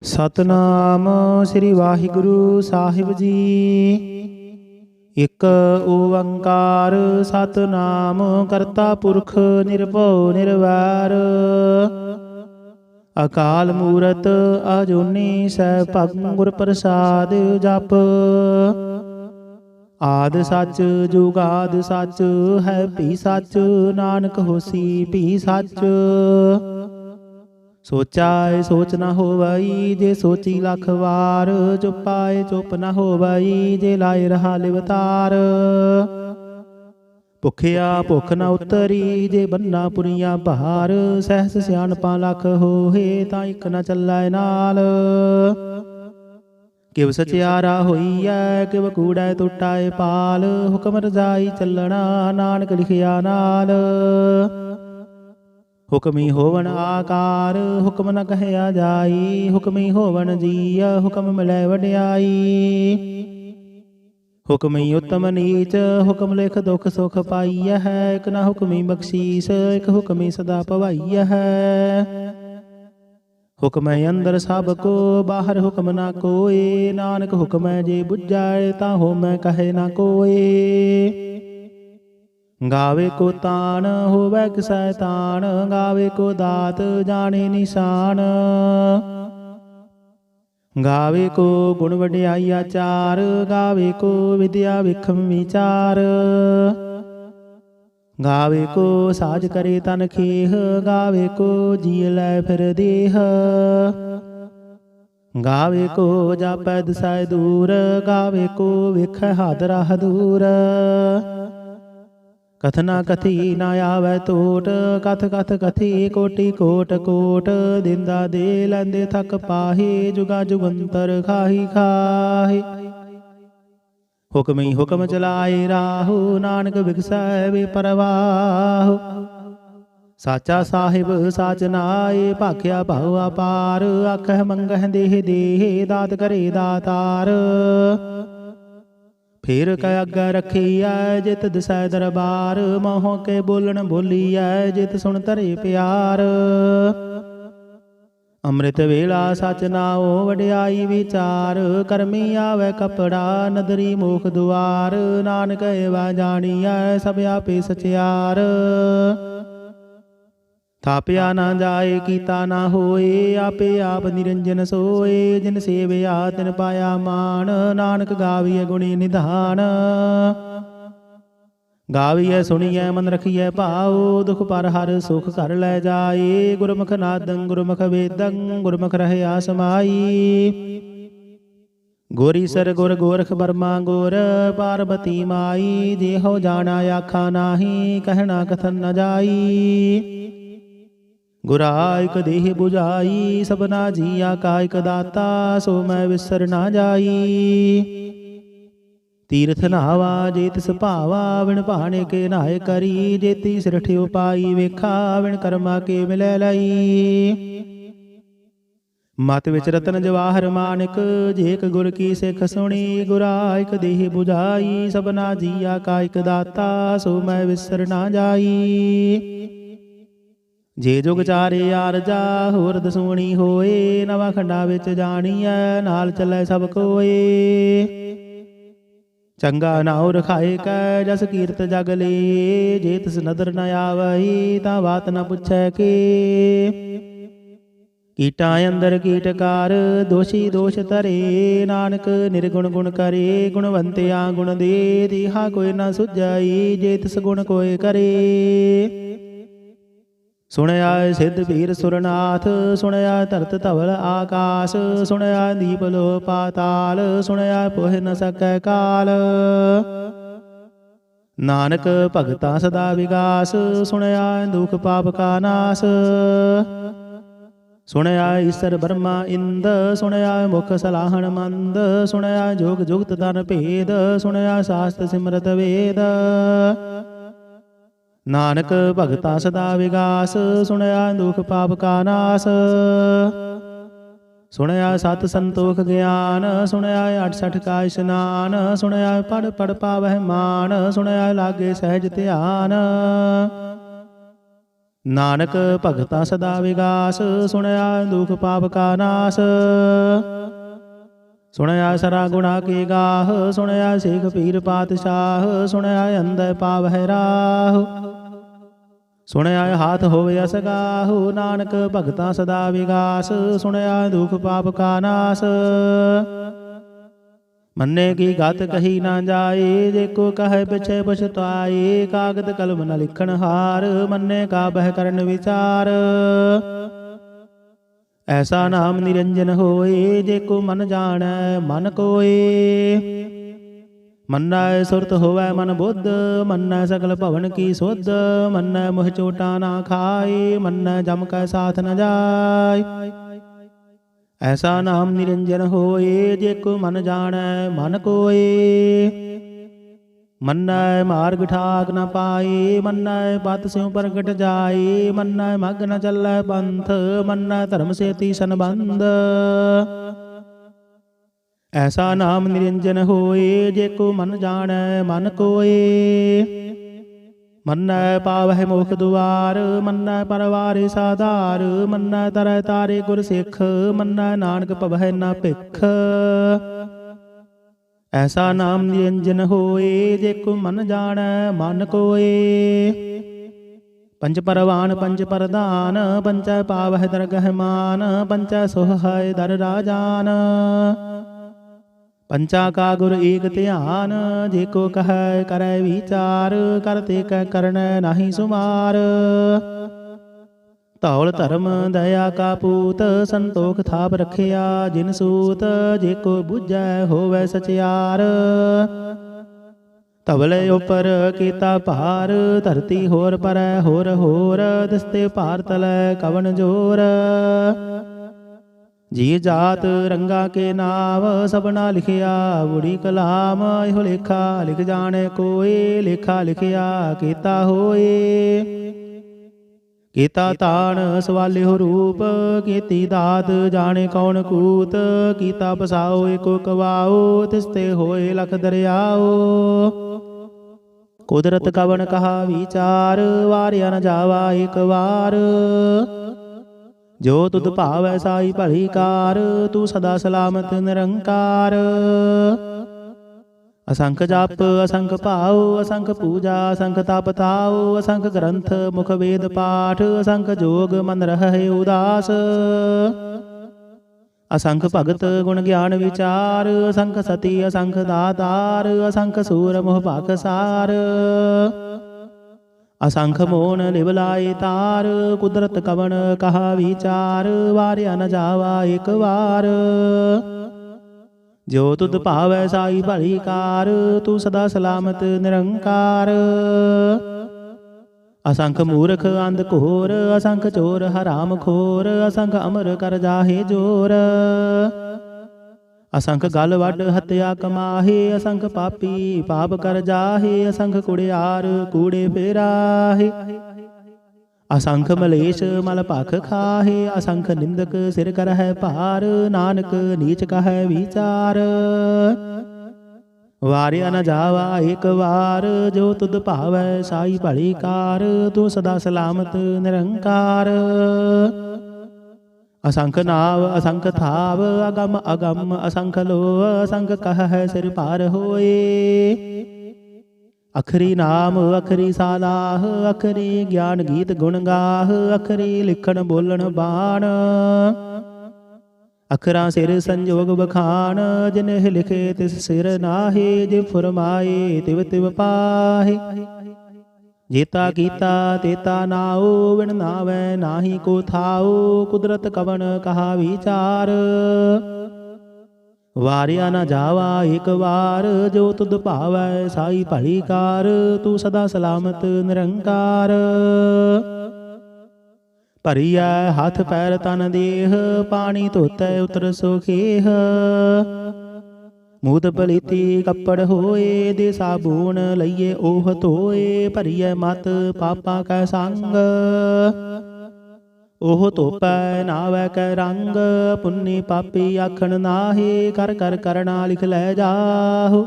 ਸਤਨਾਮ ਸ੍ਰੀ ਵਾਹਿਗੁਰੂ ਸਾਹਿਬ ਜੀ। ਇੱਕ ਓੰਕਾਰ ਸਤਨਾਮ ਕਰਤਾ ਪੁਰਖ ਨਿਰਭਉ ਨਿਰਵੈਰ। ਅਕਾਲ ਮੂਰਤ ਅਜੂਨੀ ਸੈਭੰ ਗੁਰ ਪ੍ਰਸਾਦ ਜਪ। ਆਦਿ ਸੱਚ ਜੁਗਾਦਿ ਸੱਚ ਹੈ ਭੀ ਸੱਚ। ਨਾਨਕ ਹੋਸੀ ਭੀ ਸੱਚ। ਸੋਚਾਏ ਸੋਚ ਨਾ ਹੋਵਈ ਜੇ ਸੋਚੀ ਲੱਖ ਵਾਰ। ਚੁਪਾਏ ਚੁੱਪ ਨਾ ਹੋਵਈ ਜੇ ਲਾਏ ਰਹਾ ਲਿਵਤਾਰ। ਭੁਖਿਆ ਭੁੱਖ ਨਾ ਉਤਰੀ ਜੇ ਬੰਨਾ ਪੁਰੀਆਂ ਭਾਰ। ਸਹਿਸ ਸਿਆਣਪਾਂ ਲੱਖ ਹੋਏ ਤਾਂ ਇੱਕ ਨਾ ਚੱਲੈ ਨਾਲ। ਕਿਵ ਸਚਿਆਰਾ ਹੋਈਐ ਕਿਵ ਕੂੜੈ ਟੁੱਟਾਏ ਪਾਲ। ਹੁਕਮ ਰਜਾਈ ਚੱਲਣਾ ਨਾਨਕ ਲਿਖਿਆ ਨਾਲ। ਹੁਕਮੀ ਹੋਵਣ ਆਕਾਰ ਹੁਕਮ ਨ ਕਹਿਆ ਜਾਈ। ਹੁਕਮੀ ਹੋਵਣ ਜੀਅ ਹੁਕਮ ਮਿਲੈ ਵਡਿਆਈ। ਹੁਕਮੀ ਉਤਮ ਨੀਚ ਹੁਕਮ ਲਿਖ ਦੁਖ ਸੁਖ ਪਾਈਐ ਹੈ। ਇਕ ਨਾ ਹੁਕਮੀ ਬਖਸ਼ੀਸ ਇਕ ਹੁਕਮੀ ਸਦਾ ਭਵਾਈਐ ਹੈ। ਹੁਕਮੈ ਅੰਦਰ ਸਭ ਕੋ ਬਾਹਰ ਹੁਕਮ ਨਾ ਕੋਏ। ਨਾਨਕ ਹੁਕਮੈ ਜੇ ਬੁਝਾਏ ਤਾਂ ਹੋਮੈ ਕਹੇ ਨਾ ਕੋਏ। ਗਾਵੇ ਕੋ ਤਾਣ ਹੋਵੈ ਕਿਸੈ ਤਾਣ। ਗਾਵੇ ਕੋ ਦਾਤ ਜਾਣੇ ਨਿਸ਼ਾਨ। ਗਾਵੇ ਕੋ ਗੁਣ ਵਡਿਆਈ ਆਚਾਰ। ਗਾਵੇ ਕੋ ਵਿਦਿਆ ਵਿਖਮ ਵਿਚਾਰ। ਗਾਵੇ ਕੋ ਸਾਜ ਕਰੇ ਤਨ ਖੇਹ। ਗਾਵੇ ਕੋ ਜੀ ਲੈ ਫਿਰ ਦੇਹ। ਗਾਵੇ ਕੋ ਜਾਪੈ ਦਿਸੈ ਦੂਰ। ਗਾਵੇ ਕੋ ਵੇਖੈ ਹੱਦ ਰਾਹ ਦੂਰ। ਕਥਨਾ ਕਥੀ ਨਾ ਆਵੈ ਟੋਟ। ਕਥ ਕਥ ਕਥੀ ਕੋਟੀ ਕੋਟ ਕੋਟ। ਦਿੰਦਾ ਦੇ ਲੈਂਦੇ ਥਕ ਪਾਹੇ। ਜੁਗਾ ਜੁਗੰਤਰ ਖਾਹੀ ਖਾਹੇ। ਹੁਕਮੀ ਹੁਕਮ ਚਲਾਏ ਰਾਹੋ। ਨਾਨਕ ਬਿਗਸੈ ਬੇਪਰਵਾਹ। ਸਾਚਾ ਸਾਹਿਬ ਸਾਚ ਨਾਏ ਭਾਖਿਆ ਭਉ ਅਪਾਰ। ਆਖਹਿ ਮੰਗਹਿ ਦੇਹ ਦੇਹ ਦਾਤ ਕਰੇ ਦਾਤਾਰ। ਫੇਰ ਕੈ ਅੱਗੇ ਰੱਖੀਐ ਜਿਤ ਦਿਸੈ ਦਰਬਾਰ। ਮੋਹ ਕੇ ਬੋਲਣ ਬੋਲੀਐ ਜਿਤ ਸੁਣ ਧਰੇ ਪਿਆਰ। ਅੰਮ੍ਰਿਤ ਵੇਲਾ ਸਚ ਨਾਉ ਵਡਿਆਈ ਵਿਚਾਰ। ਕਰਮੀ ਆਵੈ ਕਪੜਾ ਨਦਰੀ ਮੋਖ ਦੁਆਰ। ਨਾਨਕ ਏਵਾ ਜਾਣੀਐ ਸਭ ਆਪੇ ਸਚਿਆਰ। ਥਾਪਿਆ ਨਾ ਜਾਏ ਕੀਤਾ ਨਾ ਹੋਏ। ਆਪੇ ਆਪ ਨਿਰੰਜਨ ਸੋਏ। ਜਿਨ ਸੇਵਿਆ ਤਿਨ ਪਾਇਆ ਮਾਨ। ਨਾਨਕ ਗਾਵੀਐ ਗੁਣੀ ਨਿਧਾਨ। ਗਾਵੀਐ ਸੁਣੀਐ ਮਨ ਰਖੀਐ ਭਾਉ। ਦੁਖ ਪਰ ਹਰ ਸੁਖ ਘਰ ਲੈ ਜਾਏ। ਗੁਰਮੁਖ ਨਾਦੰ ਗੁਰਮੁਖ ਵੇਦੰ ਗੁਰਮੁਖ ਰਹਿਆ ਸਮਾਈ। ਗੁਰ ਈਸਰ ਗੁਰ ਗੋਰਖ ਬਰਮਾ ਗੁਰ ਪਾਰਬਤੀ ਮਾਈ। ਜਿਹੋ ਜਾਣਾ ਆਖਾ ਨਾਹੀ ਕਹਿਣਾ ਕਥਨ ਨ ਜਾਈ। ਗੁਰਾ ਇਕ ਦੇਹ 부ਝਾਈ ਸਭਨਾ ਜੀਆ ਕਾ ਇਕ ਦਾਤਾ। ਸੋ ਮੈਂ ਵਿਸਰ ਨਾ ਜਾਈ। ਤੀਰਥ ਨਹਾਵਾ ਜੇ ਤਿਸ ਭਾਵਾ। ਵਿਣ ਭਾਣੇ ਕੇ ਨਹਾਏ ਕਰੀ। ਜੇਤੀ ਸਿਰਠਿ ਉਪਾਈ ਵੇਖਾ। ਵਿਣ ਕਰਮਾ ਕੇ ਮਿਲੈ ਲਈ। ਮਤ ਵਿੱਚ ਰਤਨ ਜਵਾਹਰ ਮਾਨਿਕ। ਜੇ ਇਕ ਗੁਰ ਕੀ ਸਿੱਖ ਸੁਣੀ। ਗੁਰਾ ਇਕ ਦੇਹ 부ਝਾਈ ਸਭਨਾ ਜੀਆ ਕਾ ਇਕ ਦਾਤਾ। ਸੋ ਮੈਂ ਵਿਸਰ ਨਾ ਜਾਈ। ਜੇ ਜੁਗ ਚਾਰੇ ਆਰਜਾ ਹੋਰ ਦਸੂਣੀ ਹੋਏ। ਨਵਾਂ ਖੰਡਾ ਵਿੱਚ ਜਾਣੀਐ ਨਾਲ ਚੱਲੈ ਸਭ ਕੋਏ। ਚੰਗਾ ਨਾਉ ਰਖਾਏ ਕੈ ਜਸ ਕੀਰਤ ਜਗ ਲੇ। ਜੇ ਤਿਸ ਨਦਰ ਨ ਆਵਈ ਤਾਂ ਬਾਤ ਨ ਪੁੱਛੈ ਕੇ। ਕੀਟਾਂ ਅੰਦਰ ਕੀਟਕਾਰ ਦੋਸ਼ੀ ਦੋਸ਼ ਧਰੇ। ਨਾਨਕ ਨਿਰਗੁਣ ਗੁਣ ਕਰੇ। ਗੁਣਵੰਤਿਆ ਗੁਣ ਦੇ ਦੇਹਾ ਕੋਈ ਨਾ ਸੁਝਾਈ। ਜੇ ਤਿਸ ਗੁਣ ਕੋਇ ਕਰੇ। ਸੁਣਿਆ ਸਿੱਧ ਪੀਰ ਸੁਰਨਾਥ। ਸੁਣਿਆ ਧਰਤ ਧਵਲ ਆਕਾਸ। ਸੁਣਿਆ ਦੀਪ ਲੋ ਪਾਤਾਲ। ਸੁਣਿਆ ਪੋਹਿ ਨ ਸਕੈ ਕਾਲ। ਨਾਨਕ ਭਗਤਾ ਸਦਾ ਵਿਗਾਸ। ਸੁਣਿਆ ਦੁਖ ਪਾਪ ਕਾ ਨਾਸ। ਸੁਣਿਆ ਈਸਰ ਬਰਮਾ ਇੰਦ। ਸੁਣਿਆ ਮੁਖ ਸਲਾਹਣ ਮੰਦ। ਸੁਣਿਆ ਜੋਗ ਜੁਗਤ ਤਨ ਭੇਦ। ਸੁਣਿਆ ਸਾਸਤ ਸਿਮਰਤ ਵੇਦ। ਨਾਨਕ ਭਗਤਾ ਸਦਾ ਵਿਗਾਸ। ਸੁਣਿਆ ਦੁਖ ਪਾਪ ਕਾ ਨਾਸ। ਸੁਣਿਆ ਸਤ ਸੰਤੋਖ ਗਿਆਨ। ਸੁਣਿਆ 68 ਕਾ ਇਸ਼ਨਾਨ। ਸੁਣਿਆ ਪੜ ਪੜ ਪਾਵਹਿ ਮਾਨ। ਸੁਣਿਆ ਲਾਗੇ ਸਹਿਜ ਧਿਆਨ। ਨਾਨਕ ਭਗਤਾ ਸਦਾ ਵਿਗਾਸ, ਸੁਣਿਆ ਦੁਖ ਪਾਪ ਕਾ ਨਾਸ। ਸੁਣਿਆ ਸਰਾ ਗੁਣਾ ਕੇ ਗਾਹ, ਸੁਣਿਆ ਸੇਖ ਪੀਰ ਪਾਤਸ਼ਾਹ, ਸੁਣਿਆ ਅੰਧੈ ਪਾਵਹਿ ਰਾਹ। ਸੁਣਿਆ ਹਾਥ ਹੋਵੇ ਅਸਗਾਹੁ, ਨਾਨਕ ਭਗਤਾ ਸਦਾ ਵਿਗਾਸ, ਸੁਣਿਆ ਦੁਖ ਪਾਪ ਕਾ ਨਾਸ। ਮੰਨੇ ਕੀ ਗਤ ਕਹੀ ਨਾ ਜਾਏ, ਜੇ ਕੋ ਕਹੈ ਪਿਛੇ ਪਛਤਾਏ। ਕਾਗਦ ਕਲਮ ਨ ਲਿਖਣ ਹਾਰ, ਮੰਨੇ ਕਾ ਬਹਿ ਕਰਨ ਵਿਚਾਰ। ਐਸਾ ਨਾਮ ਨਿਰੰਜਨ ਹੋਏ, ਜੇ ਕੋ ਮਨ ਜਾਣੈ ਮਨ ਕੋਏ। ਮੰਨੈ ਸੁਰਤ ਹੋਵੈ ਮਨ ਬੁੱਧ, ਮੰਨੈ ਸਗਲ ਭਵਨ ਕੀ ਸੁਧ। ਮੰਨੈ ਮੁਹ ਚੋਟਾ ਨਾ ਖਾਏ, ਮੰਨੈ ਜਮ ਕੈ ਸਾਥ ਨ ਜਾਏ। ਐਸਾ ਨਾਮ ਨਿਰੰਜਨ ਹੋਏ, ਜੇ ਕੋ ਮਨ ਜਾਣੈ ਮਨ ਕੋਏ। ਮੰਨੈ ਮਾਰਗ ਠਾਕ ਨ ਪਾਏ, ਮੰਨੈ ਪਤ ਸਿਉ ਪ੍ਰਗਟ ਜਾਏ। ਮੰਨੈ ਮਗ ਨ ਚੱਲੈ ਪੰਥ, ਮੰਨੈ ਧਰਮ ਸੇਤੀ ਸੰਬੰਧ। ਐਸਾ ਨਾਮ ਨਿਰੰਜਨ ਹੋਏ, ਜੇ ਕੋ ਮਨ ਜਾਣੈ ਮਨ ਕੋਏ। ਮੰਨੈ ਪਾਵਹਿ ਮੋਖ ਦੁਆਰ, ਮੰਨੈ ਪਰਵਾਰੇ ਸਾਧਾਰ। ਮੰਨੈ ਤਰੈ ਤਾਰੇ ਗੁਰ ਸਿੱਖ, ਮੰਨੈ ਨਾਨਕ ਭਵਹਿ ਨਾ ਭਿਖ। ਐਸਾ ਨਾਮ ਨਿਰੰਜਨ ਹੋਏ, ਜੇ ਕੋ ਮਨ ਜਾਣੈ ਮਨ ਕੋਏ। ਪੰਚ ਪਰਵਾਨ ਪੰਚ ਪਰਧਾਨ, ਪੰਚੈ ਪਾਵਹਿ ਦਰਗਹਿ ਮਾਨ। ਪੰਚੈ ਸੋਹੈ ਦਰ ਰਾਜਾਨ, ਪੰਚਾ ਕਾ ਗੁਰ ਏਕ ਧਿਆਨ। ਜੇ ਕੋ ਕਹੈ ਕਰੈ ਵਿਚਾਰ, ਕਰਤੇ ਕੈ ਕਰਨੈ ਨਾਹੀ ਸੁਮਾਰ। ਧੌਲ ਧਰਮ ਦਇਆ ਕਾ ਪੂਤ, ਸੰਤੋਖ ਥਾਪ ਰਖਿਆ ਜਿਨ ਸੂਤ। ਜੇ ਕੋ ਬੁਝੈ ਹੋਵੈ ਸਚਿਆਰ, ਧਵਲੇ ਉਪਰ ਕੀਤਾ ਭਾਰ। ਧਰਤੀ ਹੋਰ ਪਰੈ ਹੋਰ ਹੋਰ, ਦਿਸਤੇ ਭਾਰ ਤਲੈ ਕਵਣ ਜੋਰ। ਜੀ ਜਾਤ ਰੰਗਾ ਕੇ ਨਾਮ, ਸਭਨਾ ਲਿਖਿਆ ਬੁੜੀ ਕਲਾਮ। ਇਹੋ ਲੇਖਾ ਲਿਖ ਜਾਣੇ ਕੋਏ, ਲੇਖਾ ਲਿਖਿਆ ਕੀਤਾ ਹੋਏ। ਕੀਤਾ ਤਾਣ ਸਵਾਲਿਓ ਰੂਪ, ਕੀਤੀ ਦਾਤ ਜਾਣੇ ਕੌਣ ਕੂਤ। ਕੀਤਾ ਪਸਾਓ ਏਕੋ ਕਵਾਓ, ਤਿਸਤੇ ਹੋਏ ਲਖ ਦਰਿਆਓ। ਕੁਦਰਤ ਕਵਣ ਕਹਾ ਵਿਚਾਰ, ਵਾਰਿਆ ਨ ਜਾਵਾ ਏਕ ਵਾਰ। ਜੋ ਤੁਧ ਭਾਵੈ ਸਾਈ ਭਲੀ ਕਾਰ, ਤੂੰ ਸਦਾ ਸਲਾਮਤ ਨਿਰੰਕਾਰ। ਅਸੰਖ ਜਪ ਅਸੰਖ ਭਾਉ, ਅਸੰਖ ਪੂਜਾ ਅਸੰਖ ਤਪ ਤਾਉ। ਅਸੰਖ ਗ੍ਰੰਥ ਮੁਖ ਵੇਦ ਪਾਠ, ਅਸੰਖ ਜੋਗ ਮਨ ਰਹਿ ਉਦਾਸ। ਅਸੰਖ ਭਗਤ ਗੁਣ ਗਿਆਨ ਵਿਚਾਰ, ਅਸੰਖ ਸਤੀ ਅਸੰਖ ਦਾਤਾਰ। ਅਸੰਖ ਸੂਰ ਮੋਹ ਭਖ ਸਾਰ, ਅਸੰਖ ਮੋਨ ਲਿਵ ਲਾਏ ਤਾਰ। ਕੁਦਰਤ ਕਵਣ ਕਹਾ ਵਿਚਾਰ, ਵਾਰਿਆ ਨ ਜਾਵਾ ਏਕ ਵਾਰ। ਜੋ ਤੁਧ ਭਾਵੈ ਸਾਈ ਭਲੀ ਕਾਰ, ਤੂੰ ਸਦਾ ਸਲਾਮਤ ਨਿਰੰਕਾਰ। ਅਸੰਖ ਮੂਰਖ ਅੰਧ ਘੋਰ, ਅਸੰਖ ਚੋਰ ਹਰਾਮ ਖੋਰ। ਅਸੰਖ ਅਮਰ ਕਰ ਜਾਹੇ ਜੋਰ, ਅਸੰਖ ਗਲ ਵੱਡ ਹੱਤਿਆ ਕਮਾਹੇ। ਅਸੰਖ ਪਾਪੀ ਪਾਪ ਕਰ ਜਾਹੇ, ਅਸੰਖ ਕੁੜਿਆਰ ਕੂੜੇ ਫੇਰਾਹੇ। ਅਸੰਖ ਮਲੇਸ਼ ਮਲ ਭਖ ਖਾਹੇ, ਅਸੰਖ ਨਿੰਦਕ ਸਿਰ ਕਰਹਿ ਭਾਰ। ਨਾਨਕ ਨੀਚ ਕਹੈ ਵਿਚਾਰ, ਵਾਰਿਆ ਨ ਜਾਵਾ ਏਕ ਵਾਰ। ਜੋ ਤੁਧ ਭਾਵੈ ਸਾਈ ਭਲੀ ਕਾਰ, ਤੂੰ ਸਦਾ ਸਲਾਮਤ ਨਿਰੰਕਾਰ। ਅਸੰਖ ਨਾਵ ਅਸੰਖ ਥਾਵ, ਅਗਮ ਅਗਮ ਅਸੰਖ ਲੋ। ਅਸੰਖ ਕਹੈ ਸਿਰ ਭਾਰ ਹੋਏ, ਅਖਰੀ ਨਾਮ ਅਖਰੀ ਸਾਲਾਹ। ਅਖਰੀ ਗਿਆਨ ਗੀਤ ਗੁਣ ਗਾਹ, ਅਖਰੀ ਲਿਖਣ ਬੋਲਣ ਬਾਣ। ਅਖਰਾਂ ਸਿਰ ਸੰਜੋਗ ਬਖਾਣ, ਜਿਨਿ ਲਿਖੇ ਤਿਸ ਸਿਰ ਨਾਹੀ। ਜੇ ਫੁਰਮਾਏ ਤਿਵ ਤਿਵ ਪਾਹੀ, ਜੇਤਾ ਕੀਤਾ ਤੇਤਾ ਨਾਉ। ਬਿਨ ਨਾਵੈ ਨਾਹੀ ਕੋ ਥਾਉ, ਕੁਦਰਤ ਕਵਣ ਕਹਾ ਵਿਚਾਰ। ਵਾਰਿਆ ਨ ਜਾਵਾ ਏਕ ਵਾਰ, ਜੋ ਤੁਧ ਭਾਵੈ ਸਾਈ ਭਲੀ ਕਾਰ। ਤੂੰ ਸਦਾ ਸਲਾਮਤ ਨਿਰੰਕਾਰ। ਭਰੀਐ ਹੱਥ ਪੈਰ ਤਨ ਦੇਹ, ਪਾਣੀ ਧੋਤੈ ਉਤਰ ਸੋਖੇਹ। ਮੂਤ ਪਲੀਤੀ ਕੱਪੜ ਹੋਏ, ਦੇ ਸਾਬੂਨ ਲਈਏ ਓਹ ਧੋਏ। ਭਰੀਐ ਮਤ ਪਾਪਾਂ ਕੈ ਸੰਗ, ਉਹ ਧੋਪੈ ਨਾਵੈ ਕੈ ਰੰਗ। ਪੁੰਨੀ ਪਾਪੀ ਆਖਣ ਨਾਹੀ, ਕਰ ਕਰ ਕਰਣਾ ਲਿਖ ਲੈ ਜਾਹੂ।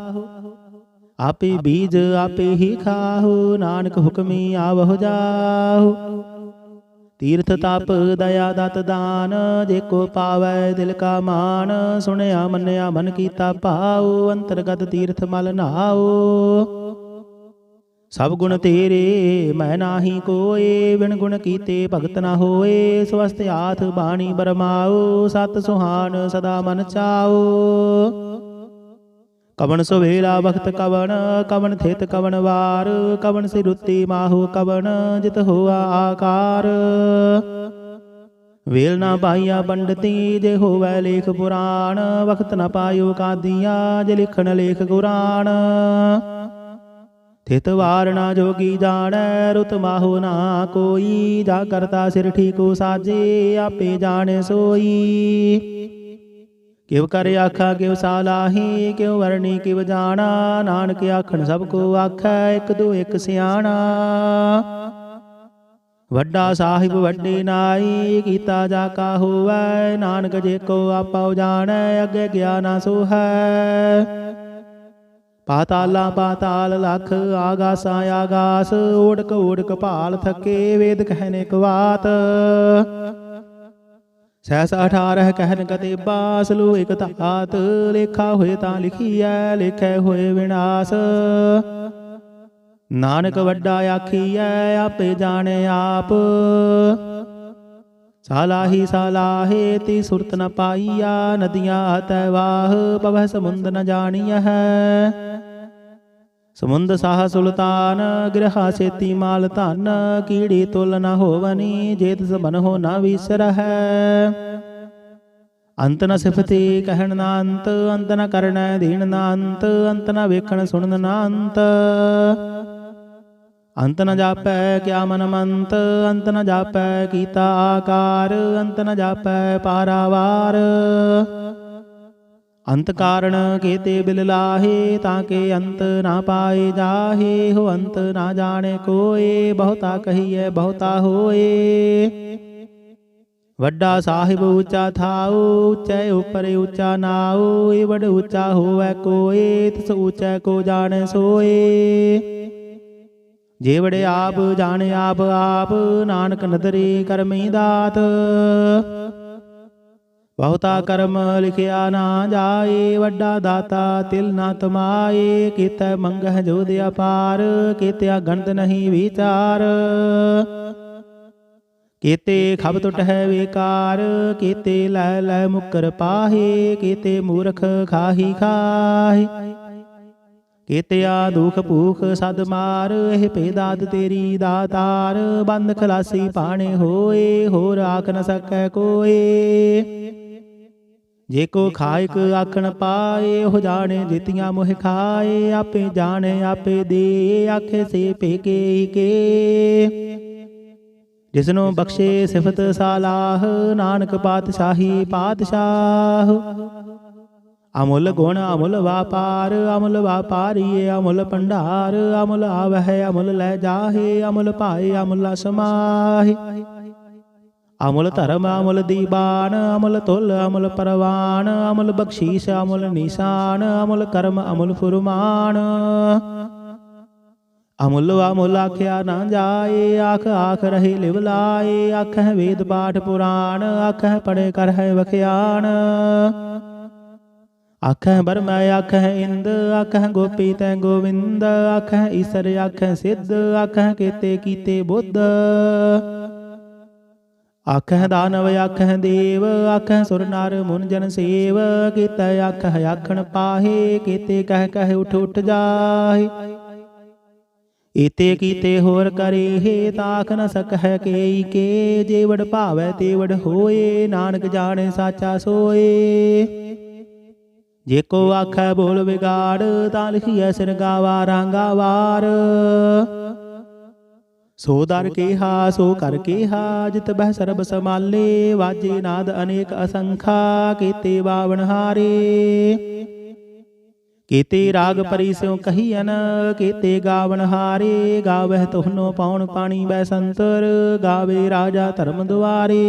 ਆਪੇ ਬੀਜ ਆਪੇ ਹੀ ਖਾਹੂ, ਨਾਨਕ ਹੁਕਮੀ ਆਵਹੁ ਜਾਹੂ। तीर्थ ताप दया दत दान, जेको पावै दिल का मान। सुनया मन्या मन कीता भाओ, अंतरगत तीर्थ मल नहाओ। सब गुण तेरे मैं नाहि कोय, बिन गुण कीते भगत न होए। स्वस्थ हाथ बाणी बरमाओ, सत सुहान सदा मन चाओ। कवन सुवेला भगत कवन, कवन थित कवन वार। कवन सिरुत्ति माहु कवन, जित होआ आकार। वेल ना पाइया पंडिती, जे होवै लेख पुराण। वक्त न पायो कादिया, जे लिखन लेख कुरान। थित वार ना जोगी जानै, रुत माहु ना कोई। जा करता सिर ठीको साजे, आपे जाने सोई। किव कर आखा किव सालाही, क्यों वरणी किव जाना। नानक आखन सबको आखै, एक दो एक सियाणा। वड्डा साहिब वड्डे नाई, कीता जाका होवै। नानक जेको आपा जानै, अगे गया ना सोहै। पाताला पाताल लख, आगासा आगास। ओढ़क ओढ़क भाल थके, वेद कहने कवात। सहस 18 कहन कतेबा, सलू एक धात। लेखा होए तां लिखीਐ, लेखै होए विनाश। नानक वड्डा आखीਐ, आपे जाने आप। सालाही सालाहे ती सुरत न पाईया, नदियाँ तैवाह पवह समुंद न जानियह। समुंद साह सुल्तान, गृहा सेती माल धन। कीड़ी तुल न होवनी, जेत सबन हो न विसरह। अंत न सिफती कहन ना अंत, अंत न करनै दीन ना अंत। अंत न वेखण सुनन ना अंत। अंत न जापै क्या मन मंत, अंत न जापै कीता आकार। अंत न जापै पारावार। अंत कारण केते बिल लाहे, ताके अंत ना पाए जाहे। हो अंत ना जाने कोय, बहुता कहिए बहुता होए। वड्डा साहिब ऊंचा थाओ, ऊंचे ऊपर ऊंचा नाओ। ए वड ऊंचा होवै कोय, तिस ऊंचे को जाने सोए। जे वड़े आप जाने आप आप, नानक नदरे करमी दात। बहुता कर्म लिखिया ना जाए, वड्डा दाता तिल ना तमाए। केते मंगह जो दिया पार, केत्या गणत नहीं विचार। केते खब टुट है बेकार, केते लै लै मुकर पाहे। केते मूर्ख खाही खाही, केतिया दुख भूख सद मार। एह भेदात तेरी दातार, बंद खलासी पाने होए। होर आख न सकै कोय। जेको खाइक आखण पाए, हो जाने जितियां मोह खाए। आपे जाने आपे दे, आखे से पेके के। जिसनो बख्शे सिफत सालाह, नानक पातशाही पातशाह। अमुल गुण अमुल व्यापार, अमुल व्यापारीए अमुल भंडार। अमुल आवह अमुल लै जाहे, अमुल पाए अमुल समाहे। अमुल धर्म अमुल दीवान, अमुल तुल अमुल परवान। अमुल बख्शीश अमुल निशान, अमुल कर्म अमुल फुरमान। अमुल अमुल आख्या ना जाए, आख आख रहे लिव लाए। आखह वेद पाठ पुराण, आखह पढ़े कर है वख्यान। आखह बरमै आखह इंद, आखह गोपी तै गोविंद। आखह ईसर आखह सिद्ध, आखह केते कीते बुद्ध। आखह दानव आखह देव, आखह सुर नर मुन जन सेव। केते आखह आखण पाहे, केते कह कह उठ उठ जाहे। एते कीते होर करे हे, ताख न सकह केई के। जेवड़ भावै तेवड़ होए, नानक जाने साचा सोए। जेको आखै बोल बिगाड़, तां लिखिए सिर गावा रांगा वार। सो दर केहा सो कर केहा, जित बह सरब समाले। वाजे नाद अनेक असंखा, केते बावण हारे। केते राग परी स्यों कहियन, केते गावण हारे। गावह तुहनो पाउन पाणी बैसंतर, गावे राजा धर्म द्वारे।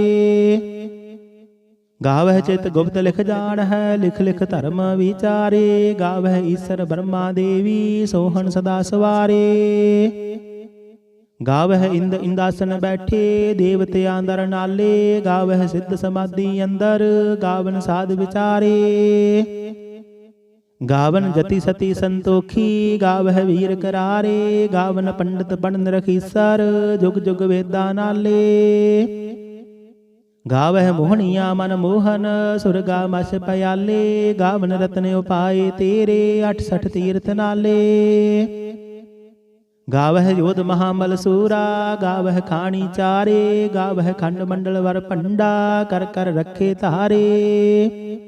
गावह चित गुप्त लिख जान है, लिख लिख धर्म विचारे। गावह ईश्वर ब्रह्मा देवी, सोहन सदा सवारे। ਗਾਵਹਿ ਇੰਦ ਇੰਦਾਸਨ ਬੈਠੇ ਦੇਵਤਿਆਂ ਦਰ ਨਾਲੇ, ਗਾਵਹਿ ਸਿੱਧ ਸਮਾਧੀ ਅੰਦਰ ਗਾਵਨ ਸਾਧ ਵਿਚਾਰੇ। ਗਾਵਨ ਜਤੀ ਸਤੀ ਸੰਤੋਖੀ ਗਾਵਹਿ ਵੀਰ ਕਰਾਰੇ, ਗਾਵਨ ਪੰਡਤ ਬਣਨ ਰਖੀਸਰ ਜੁਗ ਜੁਗ ਵੇਦਾਂ ਨਾਲੇ। ਗਾਵਹਿ ਮੋਹਣੀਆਂ ਮਨ ਮੋਹਨ ਸੁਰਗਾ ਮਸ ਪਿਆਲੇ, ਗਾਵਨ ਰਤਨ ਉਪਾਏ ਤੇਰੇ 68 ਤੀਰਥ ਨਾਲੇ। ਗਾਵਹਿ ਯੋਧ ਮਹਾਮਲ ਸੂਰਾ ਗਾਵਹਿ ਖਾਣੀ ਚਾਰੇ, ਗਾਵਹਿ ਖੰਡ ਮੰਡਲ ਵਰ ਭੰਡਾ ਕਰ ਕਰ ਰੱਖੇ ਧਾਰੇ।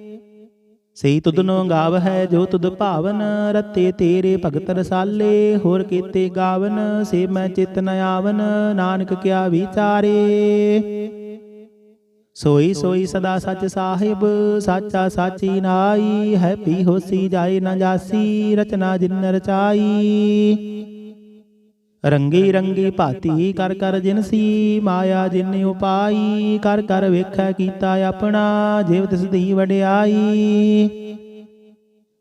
ਸਈ ਤੁਧਨੋ ਗਾਵਹਿ ਜੋ ਤੁਧ ਭਾਵਨ ਰਤੇ ਤੇਰੇ ਭਗਤ ਰਸਾਲੇ, ਹੋਰ ਕੀਤੇ ਗਾਵਨ ਸੇ ਮੈਂ ਚਿਤ ਨ ਆਵਨ ਨਾਨਕ ਕਿਆ ਵਿਚਾਰੇ। ਸੋਈ ਸੋਈ ਸਦਾ ਸੱਚ ਸਾਹਿਬ ਸਾਚਾ ਸਾਚੀ ਨਾਈ, ਹੈ ਪੀ ਹੋਸੀ ਜਾਏ ਨ ਜਾਸੀ ਰਚਨਾ ਜਿਨ ਰਚਾਈ। ਰੰਗੀ ਰੰਗੀ ਭਾਤੀ ਕਰ ਕਰ ਜਿਨਸੀ ਮਾਇਆ ਜਿਨ ਉਪਾਈ, ਕਰ ਕਰ ਵੇਖੈ ਕੀਤਾ ਆਪਣਾ ਜਿਵ ਤਿਸ ਦੀ ਵਡਿਆਈ।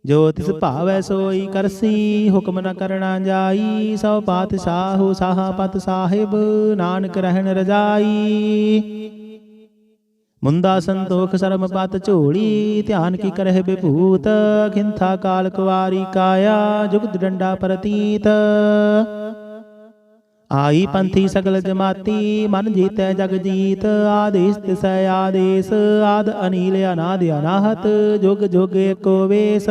ਜੋ ਤਿਸ ਭਾਵੈ ਸੋਈ ਕਰਸੀ ਹੁਕਮ ਨ ਕਰਣਾ ਜਾਈ, ਸੋ ਪਾਤਸ਼ਾਹੋ ਸਾਹਾਪਤ ਸਾਹਿਬ ਨਾਨਕ ਰਹਿਣ ਰਜਾਈ। ਮੁੰਦਾ ਸੰਤੋਖ ਸਰਮ ਪਤ ਝੋਲੀ ਧਿਆਨ ਕੀ ਕਰਹਿ ਬਿਭੂਤ, ਖਿੰਥਾ ਕਾਲ ਕੁਵਾਰੀ ਕਾਇਆ ਜੁਗਤ ਡੰਡਾ ਪ੍ਰਤੀਤ। ਆਈ ਪੰਥੀ ਸਗਲ ਜਮਾਤੀ ਮਨ ਜੀਤੈ ਜਗ ਜੀਤ, ਆਦੇਸ ਤਿਸੈ ਆਦੇਸ ਆਦ ਅਨੀਲ ਅਨਾਦ ਅਨਾਹਤ ਜੁਗ ਜੁਗ ਏਕੋ ਵੇਸ।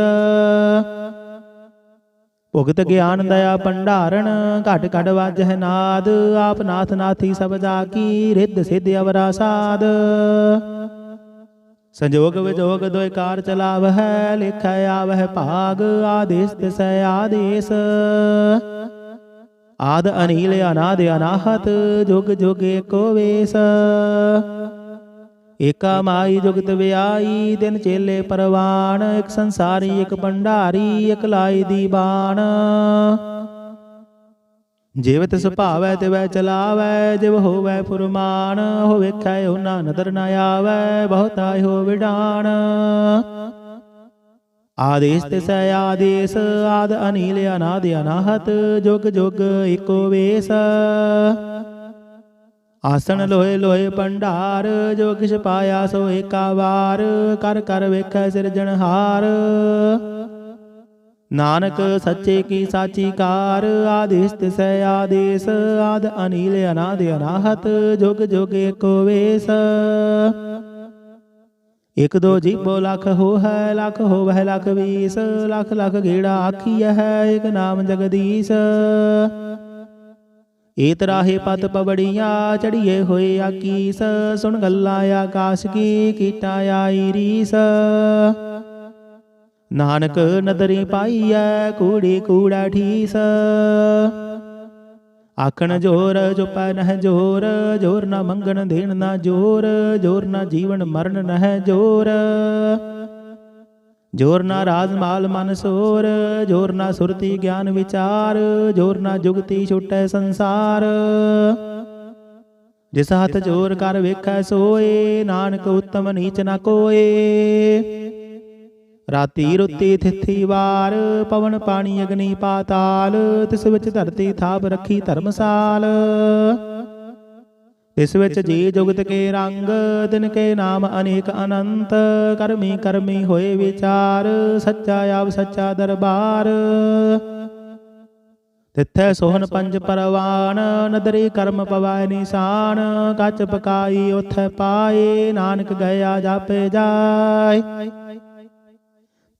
ਭੁਗਤ ਗਿਆਨ ਦਇਆ ਭੰਡਾਰਨ ਘਟ ਘਟ ਵਾਜਹਿ ਨਾਦ, ਆਪ ਨਾਥ ਨਾਥੀ ਸਭ ਜਾ ਕੀ ਰਿੱਧ ਸਿੱਧ ਅਵਰਾ ਸਾਧ। ਸੰਜੋਗ ਵਿਜੋਗ ਦੋਇ ਕਾਰ ਚਲਾਵਹਿ ਲਿਖੈ ਆਵਹਿ ਭਾਗ, ਆਦੇਸ ਤਿਸੈ ਆਦੇਸ ਆਦ ਅਨੀਲ ਅਨਾਦ ਅਨਾਹਤ ਜੁਗ ਜੁਗ ਏਕੋ ਵੇਸ। ਏਕਾ ਮਾਈ ਜੁਗਤ ਵਿਆਈ ਦਿਨ ਚੇਲੇ ਪਰਵਾਨ, ਇਕ ਸੰਸਾਰੀ ਇਕ ਭੰਡਾਰੀ ਇਕ ਲਾਈ ਦੀ ਬਾਣ। ਜਿਵ ਤਿਸ ਭਾਵੈ ਤਿਵੈ ਚਲਾਵੈ, ਜਿਵ ਹੋਵੈ ਫੁਰਮਾਨ ਹੋ ਵੇਖੈ ਉਹਨਾਂ ਨਦਰ ਨ ਆਵੈ, ਬਹੁਤਾ ਹੋ ਵਿਡਾਣ। ਆਦੇਸ ਤਿਸੈ ਆਦੇਸ ਆਦ ਅਨੀਲ ਅਨਾਦ ਅਨਾਹਤ ਜੁਗ ਜੁਗ ਏਕੋ ਵੇਸ। ਆਸਣ ਲੋਹੇ ਲੋਹੇ ਭੰਡਾਰ ਜੋ ਕਿਛ ਪਾਇਆ ਸੋ ਏਕਾ ਵਾਰ, ਕਰ ਕਰ ਵੇਖੈ ਸਿਰਜਣਹਾਰ। ਨਾਨਕ ਸੱਚੇ ਕੀ ਸਾਚੀ ਕਾਰ, ਆਦੇਸ ਤਿਸੈ ਆਦੇਸ ਆਦ ਅਨੀਲ ਅਨਾਦ ਅਨਾਹਤ ਜੁਗ ਜੁਗ ਏਕੋ ਵੇਸ। ਇਕ ਦੋ ਜੀਭੋ ਲਖ ਹੋਹੈ ਲਖ ਹੋਵਹਿ ਲਖ ਵੀਸ, ਲਖ ਲਖ ਗੇੜਾ ਆਖੀਐ ਇਕ ਨਾਮ ਜਗਦੀਸ਼। ਏ ਤਰਾਹੇ ਪਤ ਪਵੜੀਆਂ ਚੜੀਏ ਹੋਏ ਆਕੀਸ, ਸੁਣ ਗੱਲਾਂ ਆਕਾਸ਼ ਕੀ ਕੀਟਾ ਆਈ ਰੀਸ। ਨਾਨਕ ਨਦਰੀ ਪਾਈਐ ਕੂੜੀ ਕੂੜਾ ਠੀਸ, ਆਖਣ ਜੋਰ ਚੁਪੈ ਨਹਿ ਜੋਰ, ਜੋਰ ਨਾ ਮੰਗਣ ਦੇਣ ਨਾ ਜੋਰ, ਜੋਰ ਨਾ ਜੀਵਨ ਮਰਨ ਨਹਿ ਜੋਰ। ਜੋਰ ਨਾ ਰਾਜ ਮਾਲ ਮਨ ਸੋਰ, ਜੋਰ ਨਾ ਸੁਰਤੀ ਗਿਆਨ ਵਿਚਾਰ, ਜੋਰ ਨਾ ਜੁਗਤੀ ਛੁਟੈ ਸੰਸਾਰ। ਜਿਸ ਹੱਥ ਜੋਰ ਕਰ ਵੇਖੈ ਸੋਏ, ਨਾਨਕ ਉਤਮ ਨੀਚ ਨ ਕੋਏ। ਰਾਤੀ ਰੁੱਤੀ ਥਿਥੀ ਵਾਰ ਪਵਨ ਪਾਣੀ ਅਗਨੀ ਪਾਤਾਲ, ਤਿਸ ਵਿੱਚ ਧਰਤੀ ਥਾਪ ਰੱਖੀ ਧਰਮਸਾਲ। ਇਸ ਵਿੱਚ ਜੀ ਜੁਗਤ ਕੇ ਰੰਗ ਤਿਨ ਕੇ ਨਾਮ ਅਨੇਕ ਅਨੰਤ, ਕਰਮੀ ਕਰਮੀ ਹੋਏ ਵਿਚਾਰ ਸੱਚਾ ਆਪ ਸੱਚਾ ਦਰਬਾਰ। ਤਿੱਥੈ ਸੋਹਨ ਪੰਜ ਪਰਵਾਨ ਨਦਰੀ ਕਰਮ ਪਵਾਇ ਨਿਸ਼ਾਨ, ਕੱਚ ਪਕਾਈ ਉਥੈ ਪਾਏ ਨਾਨਕ ਗਿਆ ਜਾਪੇ ਜਾਏ।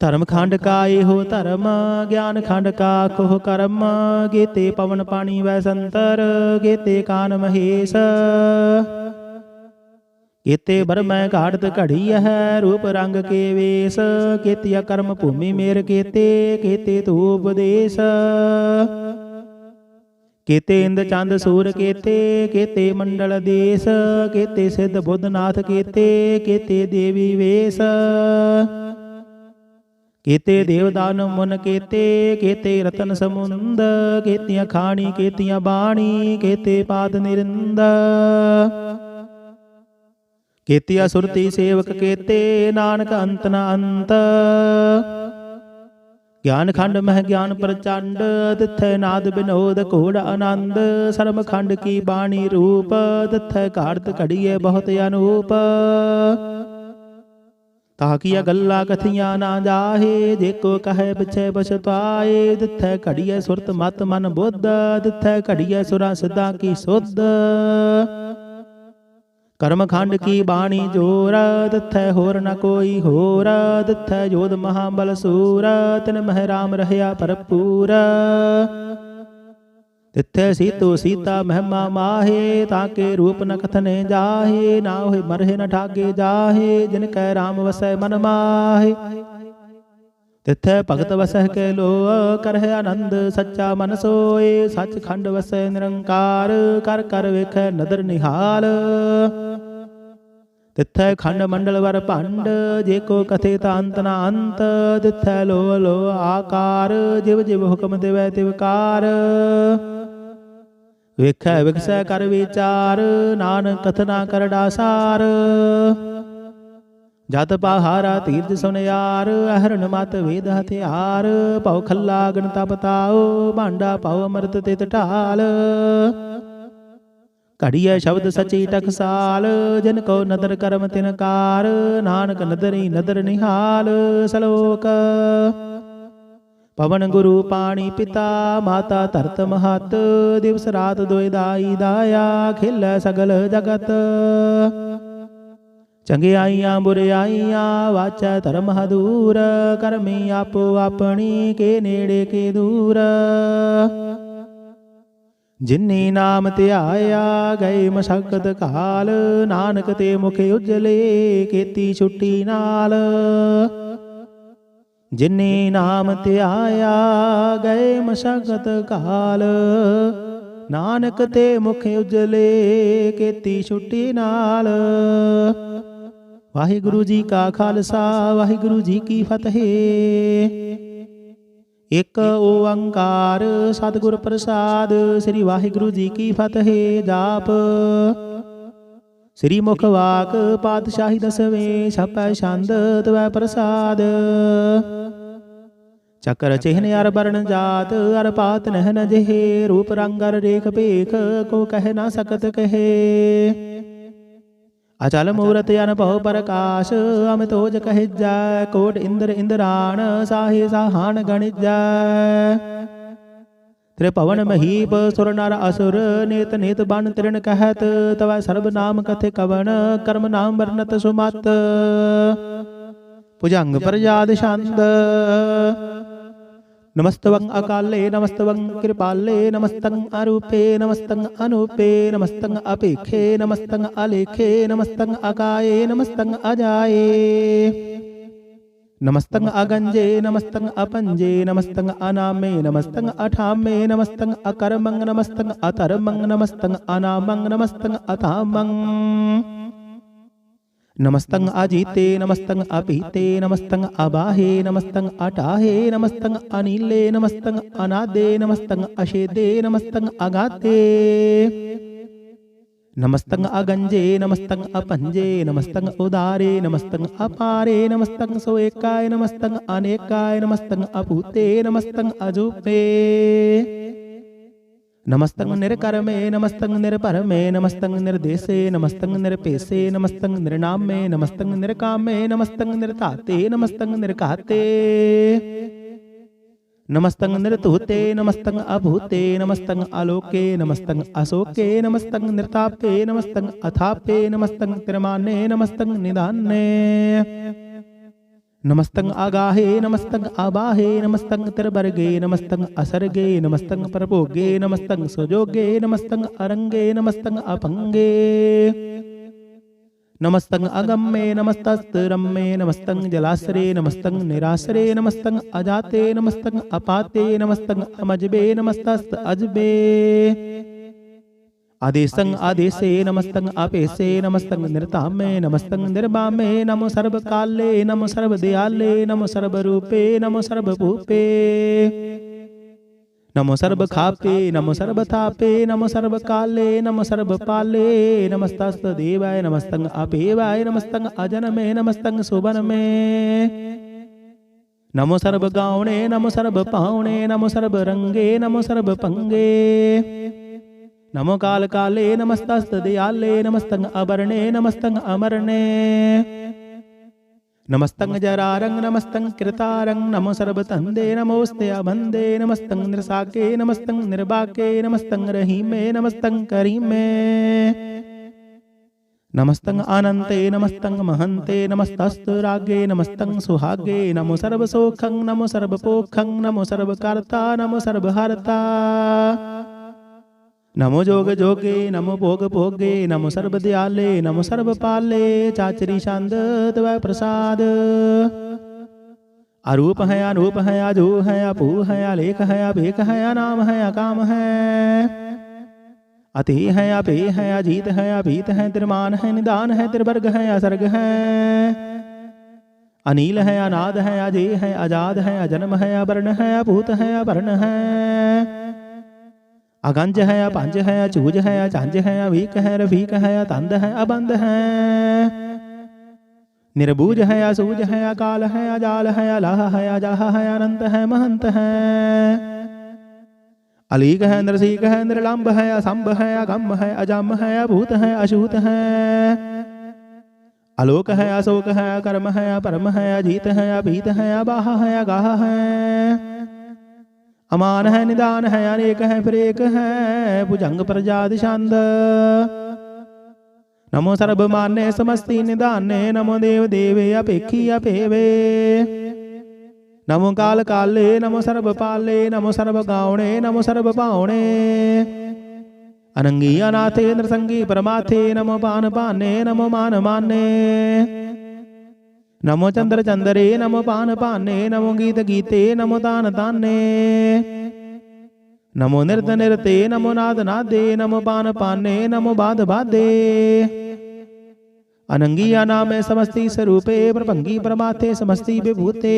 ਧਰਮ ਖੰਡ ਕਾ ਇਹੋ ਧਰਮ ਗਿਆਨ ਖੰਡ ਕਾ ਕੋਹ ਕਰਮ, ਗੀਤੇ ਪਵਨ ਪਾਣੀ ਵੈ ਸੰਤਰ ਗੀਤੇ ਕਾਨ ਮਹੇਸ਼। ਕੀਤੇ ਬਰਮੈ ਘਾੜਤ ਘੜੀ ਹੈ ਰੂਪ ਰੰਗ ਕੇ ਵੇਸ, ਕੀਤਿਆ ਕਰਮ ਭੂਮੀ ਮੇਰ ਕੀਤੇ ਕੀਤੇ ਧੂਪ ਦੇਸ। ਕੀਤੇ ਇੰਦ ਚੰਦ ਸੂਰ ਕੀਤੇ ਕੀਤੇ ਮੰਡਲ ਦੇਸ, ਕੀਤੇ ਸਿੱਧ ਬੁੱਧ ਨਾਥ ਕੀਤੇ ਕੀਤੇ ਦੇਵੀ ਵੇਸ। ਕੀਤੇ ਦੇਵਦਾਨ ਮੁਨ ਕੀਤੇ ਕੀਤੇ ਰਤਨ ਸਮੁੰਦ, ਕੀਤੀਆਂ ਖਾਣੀ ਕੀਤੀਆਂ ਬਾਣੀ ਕੀਤੇ ਪਾਦ ਨਿਰਿੰਦ। ਕੀਤੀਆਂ ਸੁਰਤੀ ਸੇਵਕ ਕੀਤੇ ਨਾਨਕ ਅੰਤ ਨ ਅੰਤ, ਗਿਆਨ ਖੰਡ ਮਹਿ ਗਿਆਨ ਪ੍ਰਚੰਡ, ਤਿਥੈ ਨਾਦ ਬਿਨੋਦ ਘੋੜ ਆਨੰਦ। ਸਰਮ ਖੰਡ ਕੀ ਬਾਣੀ ਰੂਪ, ਤਿਥੈ ਘਾੜਤ ਘੜੀਏ ਬਹੁਤ ਅਨੂਪ। ਤਾਕੀਆ ਗੱਲਾਂ ਕਥੀਆਂ ਨਾ ਜਾਹੇ, ਜੇ ਕੋ ਕਹੈ ਪਿਛੈ ਪਛਤਾਏ। ਤਿਥੈ ਘੜੀਏ ਸੁਰਤ ਮਤ ਮਨ ਬੁੱਧ, ਤਿਥੈ ਘੜੀਏ ਸੁਰਾਂ ਸਿੱਧਾਂ ਕੀ ਸੁਧ। ਕਰਮ ਖੰਡ ਕੀ ਬਾਣੀ ਜੋਰ, ਤਿਥੈ ਹੋਰ ਨ ਕੋਈ ਹੋਰ। ਤਿਥੈ ਜੋਧ ਮਹਾਬਲ ਸੂਰ, ਤਿਨ ਮਹਿ ਰਾਮ ਰਹਿਆ ਭਰਪੂਰ। ਤਿਥੈ ਸੀਤੋ ਸੀਤਾ ਮਹਿਮਾ ਮਾਹੇ, ਤਾਕੇ ਰੂਪ ਨ ਕਥਨੇ ਜਾਹੇ। ਨਾ ਹੋਏ ਮਰਹਿ ਨ ਠਾਗੇ ਜਾਹੇ, ਜਿਨ ਕੈ ਰਾਮ ਵਸੈ ਮਨ ਮਾਹੇ। ਤਿਥੈ ਭਗਤ ਵਸਹਿ ਕੈ ਲੋਅ, ਕਰਹਿ ਆਨੰਦ ਸੱਚਾ ਮਨ ਸੋਏ। ਸੱਚ ਖੰਡ ਵਸੈ ਨਿਰੰਕਾਰ, ਕਰ ਕਰ ਵੇਖੈ ਨਦਰ ਨਿਹਾਲ। ਤਿਥੈ ਖੰਡ ਮੰਡਲ ਵਰ ਭੰਡ, ਜੇ ਕੋ ਕਥੇ ਤਾਂ ਅੰਤ ਨਾ ਅੰਤ। ਤਿਥੈ ਲੋ ਲੋ ਆਕਾਰ, ਜਿਵ ਜਿਵ ਹੁਕਮ ਦੇਵੈ ਤਿਵਕਾਰ। ਵੇਖੈ ਵਿਗਸੈ ਕਰ ਵਿਚਾਰ, ਨਾਨਕ ਕਥਨਾ ਕਰ ਡਾਸਾਰ। ਜਤ ਪਹਾਰਾ ਤੀਰਥ ਸੁਨਿਆਰ, ਅਹਰਨ ਮਤ ਵੇਦ ਹਥਿਆਰ। ਭਉ ਖੱਲਾ ਗਣਤਾ ਬਤਾਓ, ਭਾਂਡਾ ਭਉ ਅੰਮ੍ਰਿਤ ਤਿਤ ਢਾਲ। ਘੜੀਐ ਸ਼ਬਦ ਸਚੀ ਟਕਸਾਲ, ਜਿਨ ਕੋ ਨਦਰ ਕਰਮ ਤਿਨ ਕਾਰ। ਨਾਨਕ ਨਦਰੀ ਨਦਰ ਨਿਹਾਲ। ਸਲੋਕ ਪਵਨ ਗੁਰੂ ਪਾਣੀ ਪਿਤਾ, ਮਾਤਾ ਧਰਤ ਮਹਤ। ਦਿਵਸ ਰਾਤ ਦੋਇ ਦਾਈ ਦਾਇਆ, ਖੇਲੈ ਸਗਲ ਜਗਤ। ਚੰਗਿਆਈਆਂ ਬੁਰਿਆਈਆਂ, ਵਾਚੈ ਧਰਮ ਹਦੂਰ। ਕਰਮੀ ਆਪੋ ਆਪਣੀ, ਕੇ ਨੇੜੇ ਕੇ ਦੂਰ। ਜਿਨੀ ਨਾਮ ਧਿਆਇਆ, ਗਏ ਮਸ਼ਕਤ ਕਾਲ। ਨਾਨਕ ਤੇ ਮੁਖ ਉਜਲੇ, ਕੀਤੀ ਛੁੱਟੀ ਨਾਲ। ਜਿਨੀ ਨਾਮ ਧਿਆਇਆ, ਗਏ ਮਸ਼ਕਤ ਕਾਲ। ਨਾਨਕ ਤੇ ਮੁਖ ਉਜਲੇ, ਕੀਤੀ ਛੁੱਟੀ ਨਾਲ। ਵਾਹਿਗੁਰੂ ਜੀ ਕਾ ਖਾਲਸਾ, ਵਾਹਿਗੁਰੂ ਜੀ ਕੀ ਫਤਿਹ। ਇਕ ਓੰਕਾਰ ਸਤਿਗੁਰ ਪ੍ਰਸਾਦ, ਸ੍ਰੀ ਵਾਹਿਗੁਰੂ ਜੀ ਕੀ ਫਤਿਹ। ਜਾਪ ਸ੍ਰੀ ਮੁਖ ਵਾਕ ਪਾਤਸ਼ਾਹੀ ਦਸਵੇਂ, ਛਪੈ ਛੰਦ ਤਵੈ ਪ੍ਰਸਾਦ। ਚੱਕਰ ਚਿਹਨ ਅਰ ਬਰਨ ਜਾਤ, ਅਰ ਪਾਤ ਨਹਿ ਨ ਜਿਹੇ। ਰੂਪ ਰੰਗ ਅਰ ਰੇਖ ਭੇਖ, ਕੋ ਕਹਿ ਨਾ ਸਕਤ ਕਹੇ। ਅਚਲ ਮੂਰਤ ਅਨਭਉ ਪ੍ਰਕਾਸ਼, ਅਮਿਤ ਓਜ ਕਹਿਜੈ। ਕੋਟ ਇੰਦਰ ਇੰਦਰਾਣ, ਸਾਹੇ ਸਾਹਾਨ ਗਣਿਜੈ। ਤ੍ਰਿਭਵਨ ਮਹੀਪ ਸੁਰ ਨਰ ਅਸੁਰ, ਨੇਤ ਨੇਤ ਬਨ ਤ੍ਰਿਣ ਕਹਿਤ। ਤਵੈ ਸਰਬ ਨਾਮ ਕਥੇ ਕਵਨ, ਕਰਮ ਨਾਮ ਵਰਨਤ ਸੁਮਤ। ਭੁਜੰਗ ਪ੍ਰਜਾਦ ਛੰਦ। ਨਮਸਤਵੰ ਅਕਾਲੇ, ਨਮਸਤਵੰ ਕਿਰਪਾਲੇ। ਨਮਸਤੰ ਅਰੂਪੇ, ਨਮਸਤੰ ਅਨੂਪੇ। ਨਮਸਤੰ ਅਪੇਖੇ, ਨਮਸਤੰ ਅਲੇਖੇ। ਨਮਸਤੰ ਅਕਾਏ, ਨਮਸਤੰ ਅਜਾਏ। ਨਮਸਤੰ ਅਗੰਜੇ, ਨਮਸਤੰ ਅਪੰਜੇ। ਨਮਸਤੰ ਅਨਾਮੇ, ਨਮਸਤੰ ਅਠਾਮੇ। ਨਮਸਤੰ ਅਕਰਮੰ, ਨਮਸਤੰ ਅਧਰਮੰ। ਨਮਸਤੰ ਅਨਾਮੰ, ਨਮਸਤੰ ਅਧਾਮੰ। ਨਮਸਤੰ ਅਜੀਤੇ, ਨਮਸਤੰ ਅਭੀਤੇ। ਨਮਸਤੰ ਅਬਾਹੇ, ਨਮਸਤੰ ਅਟਾਹੇ। ਨਮਸਤੰ ਅਨੀਲੇ, ਨਮਸਤੰ ਅਨਾਦੇ। ਨਮਸਤੰ ਅਸ਼ੇਦੇ, ਨਮਸਤੰ ਅਗਾਤੇ। ਨਮਸਤੰ ਅਗੰਜੇ, ਨਮਸਤੰ ਅਪੰਜੇ। ਨਮਸਤੰ ਉਦਾਰੇ, ਨਮਸਤੰ ਅਪਾਰੇ। ਨਮਸਤੰ ਸੋਏਕਾਏ, ਨਮਸਤੰ ਅਨੇਕਾਏ। ਨਮਸਤੰ ਅਭੂਤੇ, ਨਮਸਤੰ ਅਜੂਪੇ। ਨਮਸਤੰ ਨਿਰਕਰਮੇ, ਨਮਸਤੰ ਨਿਰਭਰਮੇ। ਨਮਸਤੰ ਨਿਰਦੇਸੇ, ਨਮਸਤੰ ਨਿਰਭੇਸੇ। ਨਮਸਤੰ ਨਿਰਨਾਮੇ, ਨਮਸਤੰ ਨਿਰਕਾਮੇ। ਨਮਸਤੰ ਨਿਰਧਾਤੇ, ਨਮਸਤੰ ਨਿਰਘਾਤੇ। ਨਮਸਤੰ ਨਿਰਧੂਤੇ, ਨਮਸਤੰ ਅਭੂਤੇ। ਨਮਸਤੰ ਆਲੋਕੇ, ਨਮਸਤੰ ਅਸੋਕੇ। ਨਮਸਤੰ ਨਿਰਤਾਪੇ, ਨਮਸਤੰ ਅਥਾਪੇ। ਨਮਸਤੰ ਤਿਰਮਾਨੇ, ਨਮਸਤੰ ਨਿਦਾਨੇ। ਨਮਸਤੰ ਆਗਾਹੇ, ਨਮਸਤੰ ਆਬਾਹੇ। ਨਮਸਤੰ ਤਿਰਬਰਗੇ, ਨਮਸਤੰ ਅਸਰਗੇ। ਨਮਸਤੰ ਪ੍ਰਭੋਗੇ, ਨਮਸਤੰ ਸੁਜੋਗੇ। ਨਮਸਤੰ ਅਰੰਗੇ, ਨਮਸਤੰ ਅਪੰਗੇ। ਨਮਸਤੰ ਅਗੰਮੇ, ਨਮਸਤਸਤ ਰੰਮੇ। ਨਮਸਤੰ ਜਲਾਸਰੇ, ਨਮਸਤੰ ਨਿਰਾਸਰੇ। ਨਮਸਤੰ ਅਜਾਤੇ, ਨਮਸਤੰ ਅਪਾਤੇ। ਨਮਸਤੰ ਅਮਜਬੇ, ਨਮਸਤਸਤ ਅਜਬੇ। ਆਦੇਸੰ ਆਦੇਸੇ, ਨਮਸਤੰ ਆਪੇਸੇ। ਨਮਸਤੰ ਨਿਰਧਾਮੇ, ਨਮਸਤੰ ਨਿਰਬਾਮੇ। ਨਮੋ ਸਰਬ ਕਾਲੇ, ਨਮੋ ਸਰਬ ਦਿਆਲੇ। ਨਮੋ ਸਰਬ ਰੂਪੇ, ਨਮੋ ਸਰਬ ਭੂਪੇ। ਨਮੋ ਸਰਬ ਖਾਪੇ, ਨਮੋ ਸਰਬ ਥਾਪੇ। ਨਮੋ ਸਰਬ ਕਾਲੇ, ਨਮੋ ਸਰਬ ਪਾਲੇ। ਨਮਸਤਸਤ ਦੇਵਾయ, ਨਮਸਤੰ ਆਪੇਵਾయ। ਨਮਸਤੰ ਅਜਨਮੇ, ਨਮਸਤੰ ਸੁਬਨਮੇ। नमो सर्ब गावणे नमो सर्ब पावणे नमो सर्ब रंगे नमो सर्ब पंगे नमो काल काले नमस्तस्त दयाले नमस्तंग अबरणे नमस्तंग अमरणे नमस्तंग जरारंग नमस्तंग कृतारंग नमो सर्ब तंदे नमोस्ते अबंदे नमस्तंग निरसाके नमस्तंग निर्बाके नमस्तंग रहीमे नमस्तंग करीमे नमस्तंग अनंते नमस्तंग महंते नमस्तस्तु रागे नमस्तंग सुहागे नमो सर्व सोखं नमो सर्व पोखं नमो सर्व कर्ता नमो सर्व हर्ता नमो जोग जोगे नमो भोग भोगे नमो सर्व दयाले नमो सर्व पाले चाचरी शांद तव प्रसाद अरूप है अनूप है अजू है अपू है अलेख है अभेक है अनाम है अकाम है अति है अपे है अजीत है अभीत है त्रिमान है निदान है त्रिवर्ग है असर्ग है अनील है अनाद है अजय है अजाद है अजन्म है अवर्ण है अभूत है अवर्ण है अगंज है अपंज है अचूज है अचांज है अवीक है रफीक है अतंद है अबंध है निर्बूज है असूज है अकाल है अजाल है अलाह है अजाह है अनंत है महंत है अलीक है नरसीक है निर्लंब है असंभ है अगम है अजम है अभूत है अशूत है अलोक है अशोक है अकर्म है अपरम है अजीत है अभीत है अबाह है अगाह है अमान है निदान है अनेक है फिर एक है भुजंग प्रजाति छंद नमो सर्ब मान्य समस्ति निदाने नमो देव देवे अपेक्षी अपेवे नमो काल काले नमो सर्ब पाले नमो सर्ब गावणे नमो सर्ब पावणे अनंगी अनाथे नृसंगी परमाथे नमो पान पाने नमो मान माने नमो चंद्र चंद्रे नमो पान पाने नमो गीत गीते नमो तान ताने नमो नृत नृते नमो नाद नादे नमो पान पाने नमो बाध बाधे अनंगिया नाम समस्ती स्वरूपे प्रभंगी परमाथे समस्ती विभूते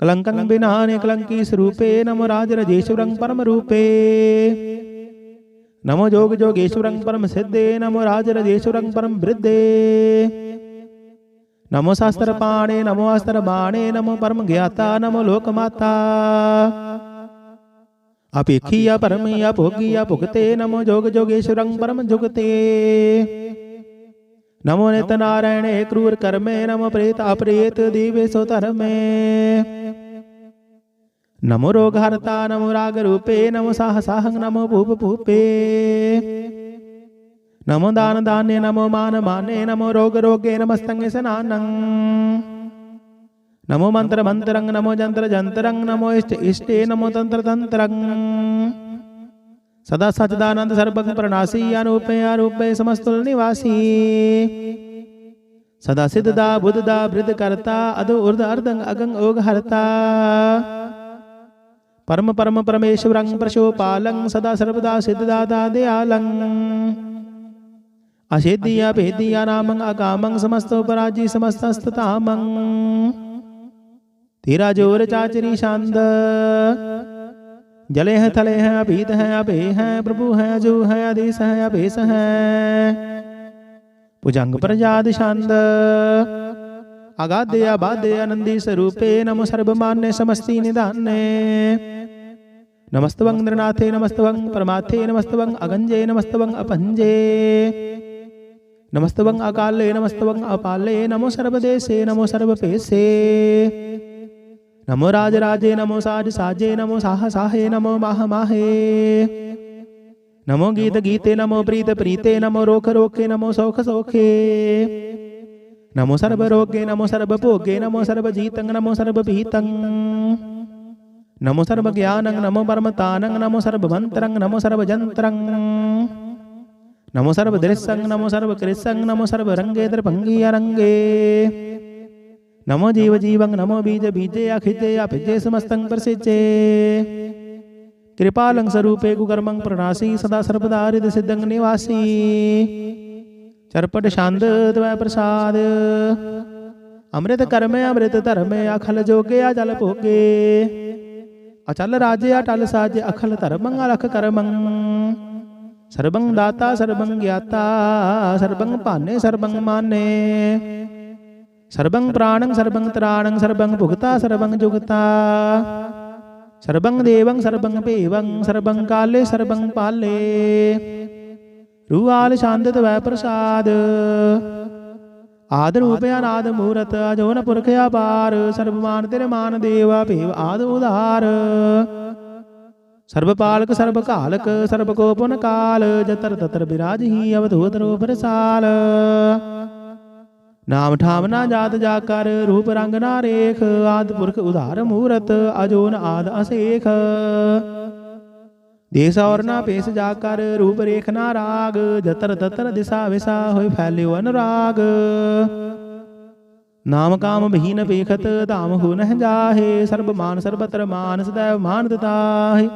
कलंकं बिनाने कलंकी स्वरूपे नमो राज रजेश्वरं परम रूपे नमो जोग जोगेश्वरं परम सिद्धे नमो राज रजेश्वरं परम वृद्धे नमो शास्त्र पाणे नमो अस्त्र बाणे नमो परम ज्ञाता नमो लोकमाता अपेक्षिया परमिया भोगिया भुगते नमो जोग जोगेश्वरं परम जुगते नमो नित नारायण क्रूर कर्मे नमो प्रेत अप्रेत दिवेशो धर्मे नमो रोग हरता नमो राग रूपे नमो साहसाहं नमो भूप भूपे नमो दान दाने नमो मान माने नमो रोग रोगे नमस्तंग सनानं नमो मंत्र मंत्रं नमो जंत्र जंत्रं नमो इष्ट इष्टे नमो तंत्र तंत्रं सदा सच्चिदानंद सर्वज्ञ प्रणासी अरूपे अरूपे समस्तुल निवासी सदा सिद्धदा बुद्धदा वृद्ध करता अधो ऊर्ध अर्धंग अगंग ओग हरता परम परम परमेश्वरं प्रशोपालं सदा सर्वदा सिद्धदाता दयालं अशेद्धिया भेदिया नामं अकामं समस्तो पराजी समस्तस्ततामं तेरा जोर चाचरी शांद जले है थले है अभीत है अभे है प्रभु है अजू है आदेश है अभेश है भुजंग प्रजाद छंद अगाधे अबाधे आनंदी स्वरूपे नमो सर्वमान्य समस्ति निदाने नमस्तवं नृनाथे नमस्तवं परमाथे नमस्तवं अगंजे नमस्तवं अपंजे नमस्तवं अकाले नमस्तवं अपाले नमो सर्वदेशे नमो सर्वपेशे नमो राज राजे नमो साज साजे नमो साह साहे नमो माह माहे नमो गीत गीते नमो प्रीत प्रीते नमो रोख रोखे नमो सौख सौखे नमो सर्व रोगे नमो सर्व भोगे नमो सर्व जीतं नमो सर्व भीतं नमो सर्व ज्ञानं नमो परमतानं नमो सर्व मंत्रं नमो सर्व जंत्रं नमो सर्व दृश्यं नमो सर्व कृष्यं नमो सर्व रंगे दर्पंगी अरंगे नमो जीव जीवं नमो बीज बीजे अखिजे अभिजे समस्तं प्रसिजे कृपालं स्वरूपे कुकर्मं प्रणासी सदा सर्वदा हृदय सिद्धं निवासी चरपट शांत द्वय प्रसाद अमृत कर्मे अमृत धर्मे अखल जोगे अजल भोगे अचल राजे अटल साजे अखल धर्मं अलख कर्मं सर्वं दाता सर्वं ज्ञाता सर्वं पाने सर्वं माने ਸਰਬੰ ਪ੍ਰਾਣੰ ਸਰਬੰ ਤਰਾਣੰ ਸਰਬੰ ਭੁਗਤਾ ਸਰਬੰ ਜੁਗਤਾ ਸਰਬੰ ਦੇਵੰ ਸਰਬੰ ਭੇਵੰ ਸਰਬੰ ਕਾਲੇ ਸਰਬੰ ਪਾਲੇ ਰੂਆਲ ਛੰਦ ਤਵੈ ਪ੍ਰਸਾਦ ਆਦ ਰੂਪ ਅਨਾਦ ਮੂਰਤ ਅਜੋਨ ਪੁਰਖ ਅਪਾਰ ਸਰਬ ਮਾਨ ਤੇਰੇ ਮਾਨ ਦੇਵਾ ਭੇਵ ਆਦ ਉਧਾਰ ਸਰਬ ਪਾਲਕ ਸਰਬ ਘਾਲਕ ਸਰਬ ਕੋ ਪੁਨ ਕਾਲ ਜਤਰ ਤਤਰ ਬਿਰਾਜਹੀ ਅਵਧੂਤ ਰੂਪ ਰਸਾਲ ਨਾਮ ਠਾਮ ਨਾ ਜਾਤ ਜਾ ਕਰ ਰੂਪ ਰੰਗ ਨਾ ਰੇਖ ਆਦ ਪੁਰਖ ਉਧਾਰ ਮੂਰਤ ਅਜੋਨ ਆਦ ਅਸੇਖ ਦੇਸ ਔਰ ਨਾ ਪੇਸ ਜਾ ਕਰ ਰੂਪ ਰੇਖ ਨਾ ਰਾਗ ਜਤਰ ਤਤਰ ਦਿਸਾ ਵਿਸਾ ਹੋਇ ਫੈਲਿਓ ਅਨੁਰਾਗ ਨਾਮ ਕਾਮ ਬਹੀਨ ਪੇਖਤ ਧਾਮ ਹੋ ਨਹਿ ਜਾਹੇ ਸਰਬ ਮਾਨ ਸਰਬਤਰ ਮਾਨ ਸदैव ਮਾਨਤ ਤਾਹੇ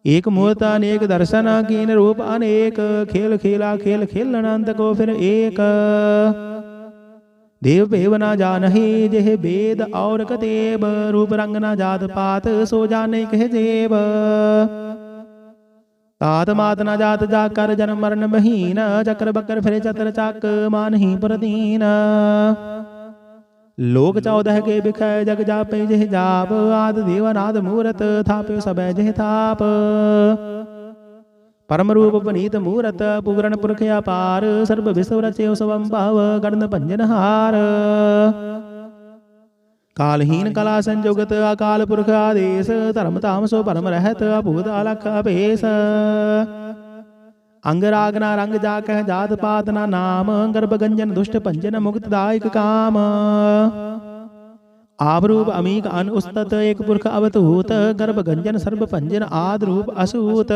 ਏਕ ਮੂਰਤ ਅਨੇਕ ਦਰਸ਼ਨ ਕੀਨ ਰੂਪ ਅਨੇਕ ਖੇਲ ਖੇਲਾ ਖੇਲ ਖੇਲਣ ਅੰਤ ਕੋ ਫਿਰ ਏਕ ਦੇਵ ਭੇਵ ਨਾ ਜਾਣਹੀ ਜਿਹ ਬੇਦ ਔਰ ਕਤੇਬ ਰੂਪ ਰੰਗ ਨਾ ਜਾਤ ਪਾਤ ਸੋ ਜਾਣੇ ਕਹਿ ਜੇਬ ਤਾਤ ਮਾਤ ਨਾ ਜਾਤ ਜਾ ਕਰ ਜਨਮ ਮਰਨ ਮਹੀਨ ਚੱਕਰ ਬੱਕਰ ਫਿਰੇ ਚਤਰ ਚੱਕ ਮਾਨਹੀ ਪ੍ਰਦੀਨ ਲੋਕ 14 ਕੇ ਬਿਖੈ ਜਗ ਜਾਪੇ ਜਿਹ ਜਾਪ ਆਦ ਦੇਵਨਾਦ ਮੂਰਤ ਥਾਪਿਓ ਸਭੈ ਜਿਹ ਥਾਪ ਪਰਮ ਰੂਪ ਪਨੀਤ ਮੂਰਤ ਪੂਰਨ ਪੁਰਖ ਅਪਾਰ ਸਰਬ ਵਿਸਵ ਰਚਿਓ ਸਵੰ ਭਾਵ ਗੜਨ ਭੰਜਨ ਹਾਰ ਕਾਲਹੀਨ ਕਲਾ ਸੰਜੋਗਤ ਅਕਾਲ ਪੁਰਖ ਆਦੇਸ ਧਰਮ ਧਾਮ ਸੋ ਭਰਮ ਰਹਿਤ ਅਭੂਤ ਅਲਖ ਅਭੇਸ ਅੰਗ ਰਾਗ ਨਾ ਰੰਗ ਜਾ ਕਹਿ ਜਾਤ ਪਾਤ ਨਾ ਨਾਮ ਗਰਭ ਗੰਜਨ ਦੁਸ਼ਟ ਭੰਜਨ ਮੁਕਤ ਦਾਇਕ ਕਾਮ ਆਪ ਰੂਪ ਅਮੀਕ ਅਨ ਉਸਤਤ ਏਕ ਪੁਰਖ ਅਵਤੂਤ ਗਰਭ ਗੰਜਨ ਸਰਬ ਭੰਜਨ ਆਦ ਰੂਪ ਅਸੂਤ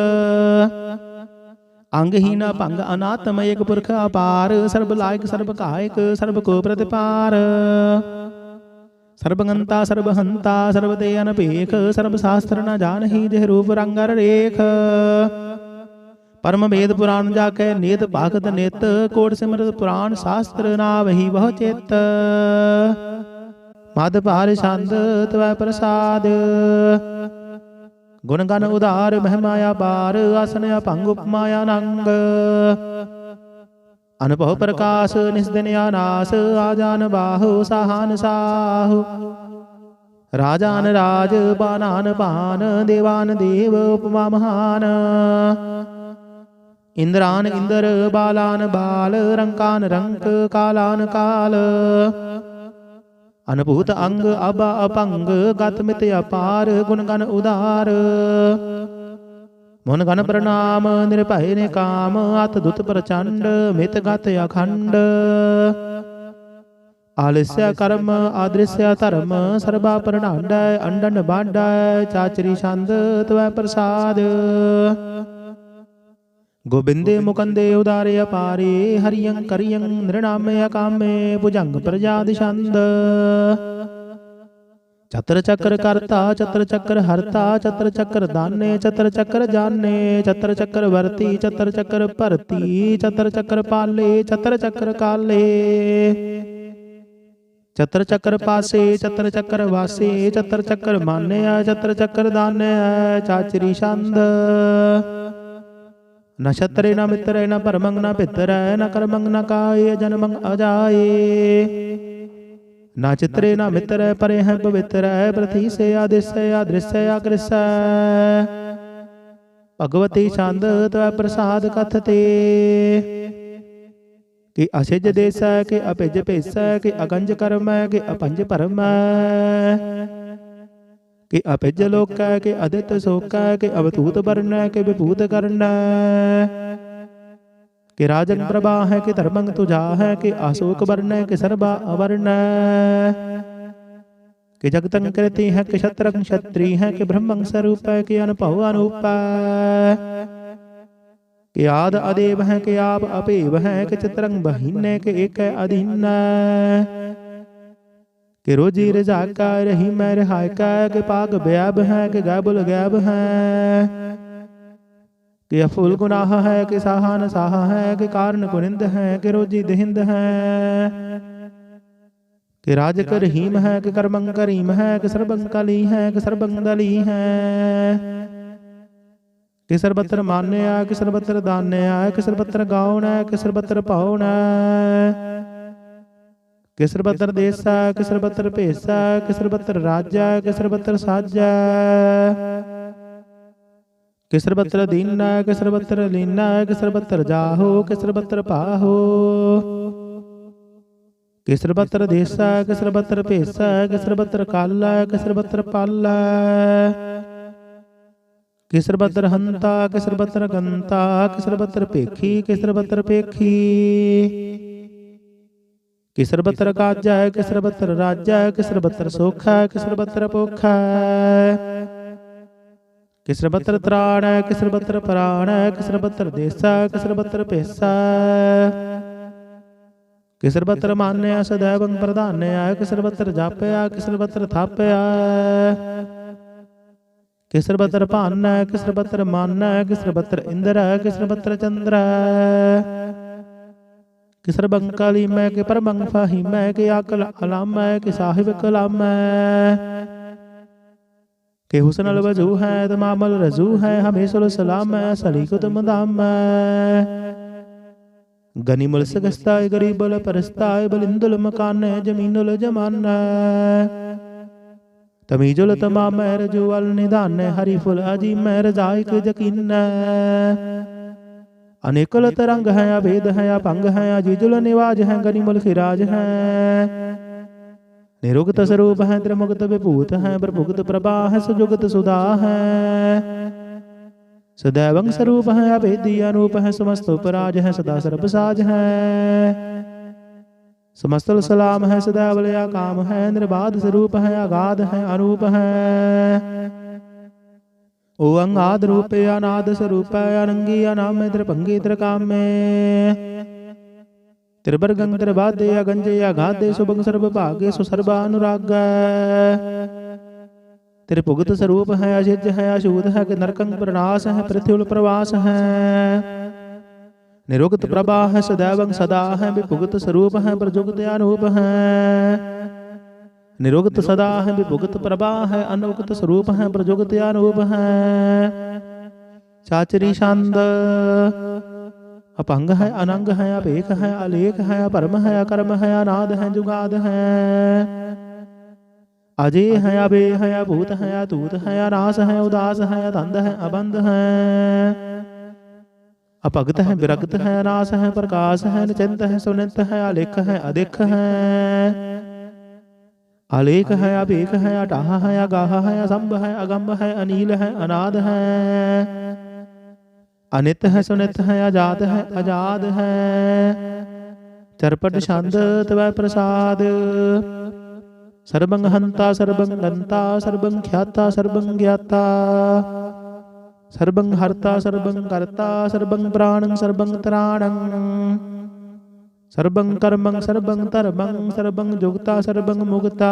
ਅੰਗਹੀਨ ਭੰਗ ਅਨਾਤਮ ਏਕ ਪੁਰਖ ਅਪਾਰ ਸਰਬ ਲਾਇਕ ਸਰਬ ਕਾਇਕ ਸਰਬ ਕੋ ਪ੍ਰਤਿਪਾਰ ਸਰਬੰਗੰਤਾ ਸਰਬ ਹੰਤਾ ਸਰਬ ਤੇ ਅਨਭੇਖ ਸਰਬ ਸ਼ਾਸਤਰ ਨ ਜਾਣਹੀ ਜਿਹ ਰੂਪ ਰੰਗ ਅਰ ਰੇਖ ਪਰਮ ਵੇਦ ਪੁਰਾਣ ਜਾ ਕੇ ਨੇਤ ਭਾਗਤ ਨਿਤ ਕੋਟ ਸਿਮਰਤ ਪੁਰਾਣ ਸ਼ਾਸਤਰ ਨਾ ਵਹੀ ਬਹੁ ਚਿਤ ਮਦ ਭਾਰ ਛੰਦ ਤਵੈ ਪ੍ਰਸਾਦ ਗੁਣ ਗਨ ਉਧਾਰ ਮਹਿਮਾ ਅਪਾਰ ਆਸਨ ਅਭੰਗ ਉਪਮਾ ਅਨੰਗ ਅਨੁਭਵ ਪ੍ਰਕਾਸ਼ ਨਿਸਦਿਨ ਆਨਾਸ ਆਜਾਨ ਬਾਹੂ ਸਾਹਾਨ ਸਾਹੂ ਰਾਜਾਨ ਰਾਜ ਬਾਨਾਨ ਬਾਨ ਦੇਵਾਨ ਦੇਵ ਉਪਮਾ ਮਹਾਨ ਇੰਦਰਾਨ ਇੰਦਰ ਬਾਲਾਨ ਬਾਲ ਰੰਕਾਨ ਰੰਕ ਕਾਲਾਨ ਕਾਲ ਅਨਭੂਤ ਅੰਗ ਅਬਾ ਅਪੰਗ ਗਤ ਮਿਤ ਅਪਾਰ ਗੁਣ ਗਨ ਉਧਾਰ ਮਨ ਗਨ ਪ੍ਰਣਾਮ ਨਿਰਭੈ ਨੇ ਕਾਮ ਅਤ ਦੁਤ ਪ੍ਰਚੰਡ ਮਿਤ ਗਤ ਅਖੰਡ ਆਲਸਿਆ ਕਰਮ ਆਦ੍ਰਿਸਿਆ ਧਰਮ ਸਰਬਾ ਪ੍ਰਣਾਡੈ ਅੰਡਨ ਬਾਡੈ ਚਾਚਰੀ ਛੰਦ ਤਵੈ ਪ੍ਰਸਾਦ ਗੋਬਿੰਦੇ ਮੁਕੰਦੇ ਉਦਾਰੇ ਅਪਾਰੇ ਹਰਿਯੰ ਕਰਿਯੰ ਨਿਰਨਾਮੇ ਅਕਾਮੇ ਭੁਜੰਗ ਪ੍ਰਜਾਦ ਛੰਦ ਚਤਰ ਚੱਕਰ ਕਰਤਾ ਚਤਰ ਚੱਕਰ ਹਰਤਾ ਚਤਰ ਚੱਕਰ ਦਾਨੇ ਚਤਰ ਚੱਕਰ ਜਾਣੇ ਚਤਰ ਚੱਕਰ ਵਰਤੀ ਚਤਰ ਚੱਕਰ ਭਰਤੀ ਚਤਰ ਚੱਕਰ ਪਾਲੇ ਚਤਰ ਚੱਕਰ ਕਾਲੇ ਚਤਰ ਚੱਕਰ ਪਾਸੇ ਚਤਰ ਚੱਕਰ ਵਾਸੇ ਚਤਰ ਚੱਕਰ ਮਾਨਿਆ ਚਤਰ ਚੱਕਰ ਦਾਨਿਆ ਚਾਚਰੀ ਛੰਦ ਨ ਛਤਰੇ ਨ ਮਿੱਤਰੇ ਨ ਭਰਮੰ ਨ ਭਿਤਰੈ ਨ ਕਰਮੰ ਨ ਕਾਏ ਜਨਮੰ ਅਜਾਏ ਨਾ ਚਿਤਰੇ ਨਾ ਮਿੱਤਰੈ ਪਰੇ ਹੈ ਪਵਿੱਤਰੈ ਪ੍ਰਥੀਸੇ ਆਦਿਸੈ ਆਦ੍ਰਿਸੈ ਆਕ੍ਰਿਸੈ ਭਗਵਤੀ ਛੰਦ ਤਵੈ ਪ੍ਰਸਾਦ ਕਥਤੇ ਕਿ ਅਸਿਜ ਦੇਸੈ ਕਿ ਅਭਿਜ ਭੇਸੈ ਕਿ ਅਗੰਜ ਕਰਮੈ ਕਿ ਅਪੰਜ ਭਰਮੈ ਕਿ ਅਭਿਜ ਲੋਕੈ ਕਿ ਅਦਿਤ ਸੋਕੈ ਕਿ ਅਵਤੂਤ ਵਰਨੈ ਕਿ ਵਿਭੂਤ ਕਰਨੈ ਕਿ ਰਾਜਨ ਪ੍ਰਭਾ ਹੈ ਕਿ ਧਰਮੰ ਤੁਝਾ ਹੈ ਕਿ ਆਸੋਕ ਵਰਨੈ ਕਿ ਸਰਬਾ ਅਵਰਨੈ ਕਿ ਜਗਤੰ ਕਰਤੀ ਹੈ ਕਿ ਛਤਰੰ ਛਤਰੀ ਹੈ ਕਿ ਬ੍ਰਹਮੰ ਸਰੂਪੈ ਕਿ ਅਨਭਉ ਅਨੂਪੈ ਕਿ ਆਦ ਅਦੇਵ ਹੈ ਕਿ ਆਪ ਅਭੇਵ ਹੈ ਕਿ ਚਿਤਰੰ ਬਹੀਨੈ ਕਿ ਏਕੈ ਅਧੀਨੈ ਕਿ ਰੋਜੀ ਰਜ਼ਾਕਾ ਰਹੀ ਮੈਂ ਰਹਾਇਕਾ ਕਿ ਪਾਗ ਬਿਆਬ ਹੈ ਕਿ ਗੈਬੁਲ ਗੈਬ ਹੈ ਕਿ ਅਫੁਲ ਗੁਨਾਹ ਹੈ ਕਿ ਸਾਹਨ ਸਾਹ ਹੈ ਕਿ ਕਾਰਨ ਕੁਰਿੰਦ ਹੈ ਕਿ ਰੋਜੀ ਦਹਿੰਦ ਹੈ ਕਿ ਰਾਜ ਕਰਹੀਮ ਹੈ ਕਿ ਕਰਮੰ ਕਰੀਮ ਹੈ ਕਿ ਸਰਬੰ ਕਲੀ ਹੈ ਕਿ ਸਰਬੰ ਦਲੀ ਹੈ ਕਿ ਸਰਬਤਰ ਮਾਨਿਆ ਕਿ ਸਰਬਤਰ ਦਾਨਿਆ ਕਿ ਸਰਬਤਰ ਗਾਉਣਾ ਕਿ ਸਰਬਤਰ ਭਾਉਣਾ किसर बतर देसा किसर बतर भेसा किसर बतर राजा किसर बतर साजा किसर बतर दीना किसर बतर लीना किसर बतर जाहो किसर बतर पाहो किसर बतर देसा किसर बतर भेसा किसर बतर काला किसर बतर पाला किसर बतर हंता किसर बतर गंता किसर बतर पेखी किसर बतर पेखी किसर बतर काजा किसर बतर राजा किसर बतर सोखा किसर बतर पोखा किसर बतर त्राण किसर बतर प्राण किसर बतर देसा किसर बतर भेसा किसर बतर मान्या सदैवं प्रधान्या किसर बतर जापया किसर बतर थापया किसर बतर भान किसर बतर मान किसर बतर इंद्र किसर बतर चंद्र किसर बंकाली मैं के पर मंगफाही मैं के आकल अलाम के साहिब कलाम के हुसन वजू है तमामल रजू है हमेशा सलाम सलीकुत मदाम गनीमुल सगस्ताय गरीबुल परस्ताय बलिंदुल मकान जमीनुल जमान तमीजुल तमाम रजुअल निदान हरीफुल अजीम रजाइक यकीन अनेकुल तरंग है अभेद है अपंग है अजीजुल निवाज है गनीमुल खिराज है निरुक्त स्वरूप है त्रिमुक्त विभूत है प्रभुक्त प्रभा है सुजुगत सुधा है सदैवं स्वरूप है अभेदी अनूप है समस्त उपराज है सदा सर्वसाज है समस्त सलाम है सदैवलया काम है निर्बाध स्वरूप है अगाध है अनूप है ओ अंगाद रूप अनाद स्वरूप अनंगी अनाम त्रिभंगी त्रिकामे त्रिवर्गं त्रिबाधे अगंजे अगाधे सुभंग सर्व भागे सुसर्वानुराग त्रिभुगत स्वरूप है अजिज है अशूद है कि नरकंग प्रणाश है पृथ्वी प्रवास है निरुक्त प्रभा है सदैवं सदा है विभुगत स्वरूप है प्रजुगत अनूप है निरुक्त सदा है विभुगत प्रभा है अनुगत स्वरूप है प्रजुगत अनूप है चाचरी शांद अपंग है अनंग है अपेख है अलेख है अपरम है अकर्म है अनाद है जुगाद है अजय है अबे है अभूत है अतूत है अनास है उदास है अधंध है अबंध है अपगत है विरगत है अनास है प्रकाश है निचिंत है सुनित है अलेख है अधिक है अलेख है अभेख है अटाह है अगाह है असंभ है अगम्भ है अनील है अनाद है अनित है सुनित है अजात है अजाद है चरपट छंद तवै प्रसाद सर्वं हंता सर्वं गंता सर्वं ख्याता सर्वं ज्ञाता सर्वं हर्ता सर्वं कर्ता सर्वं प्राणं सर्वं त्राणं सर्वं कर्मं सर्वं धर्मं सर्वं जुगता सर्वं मुक्ता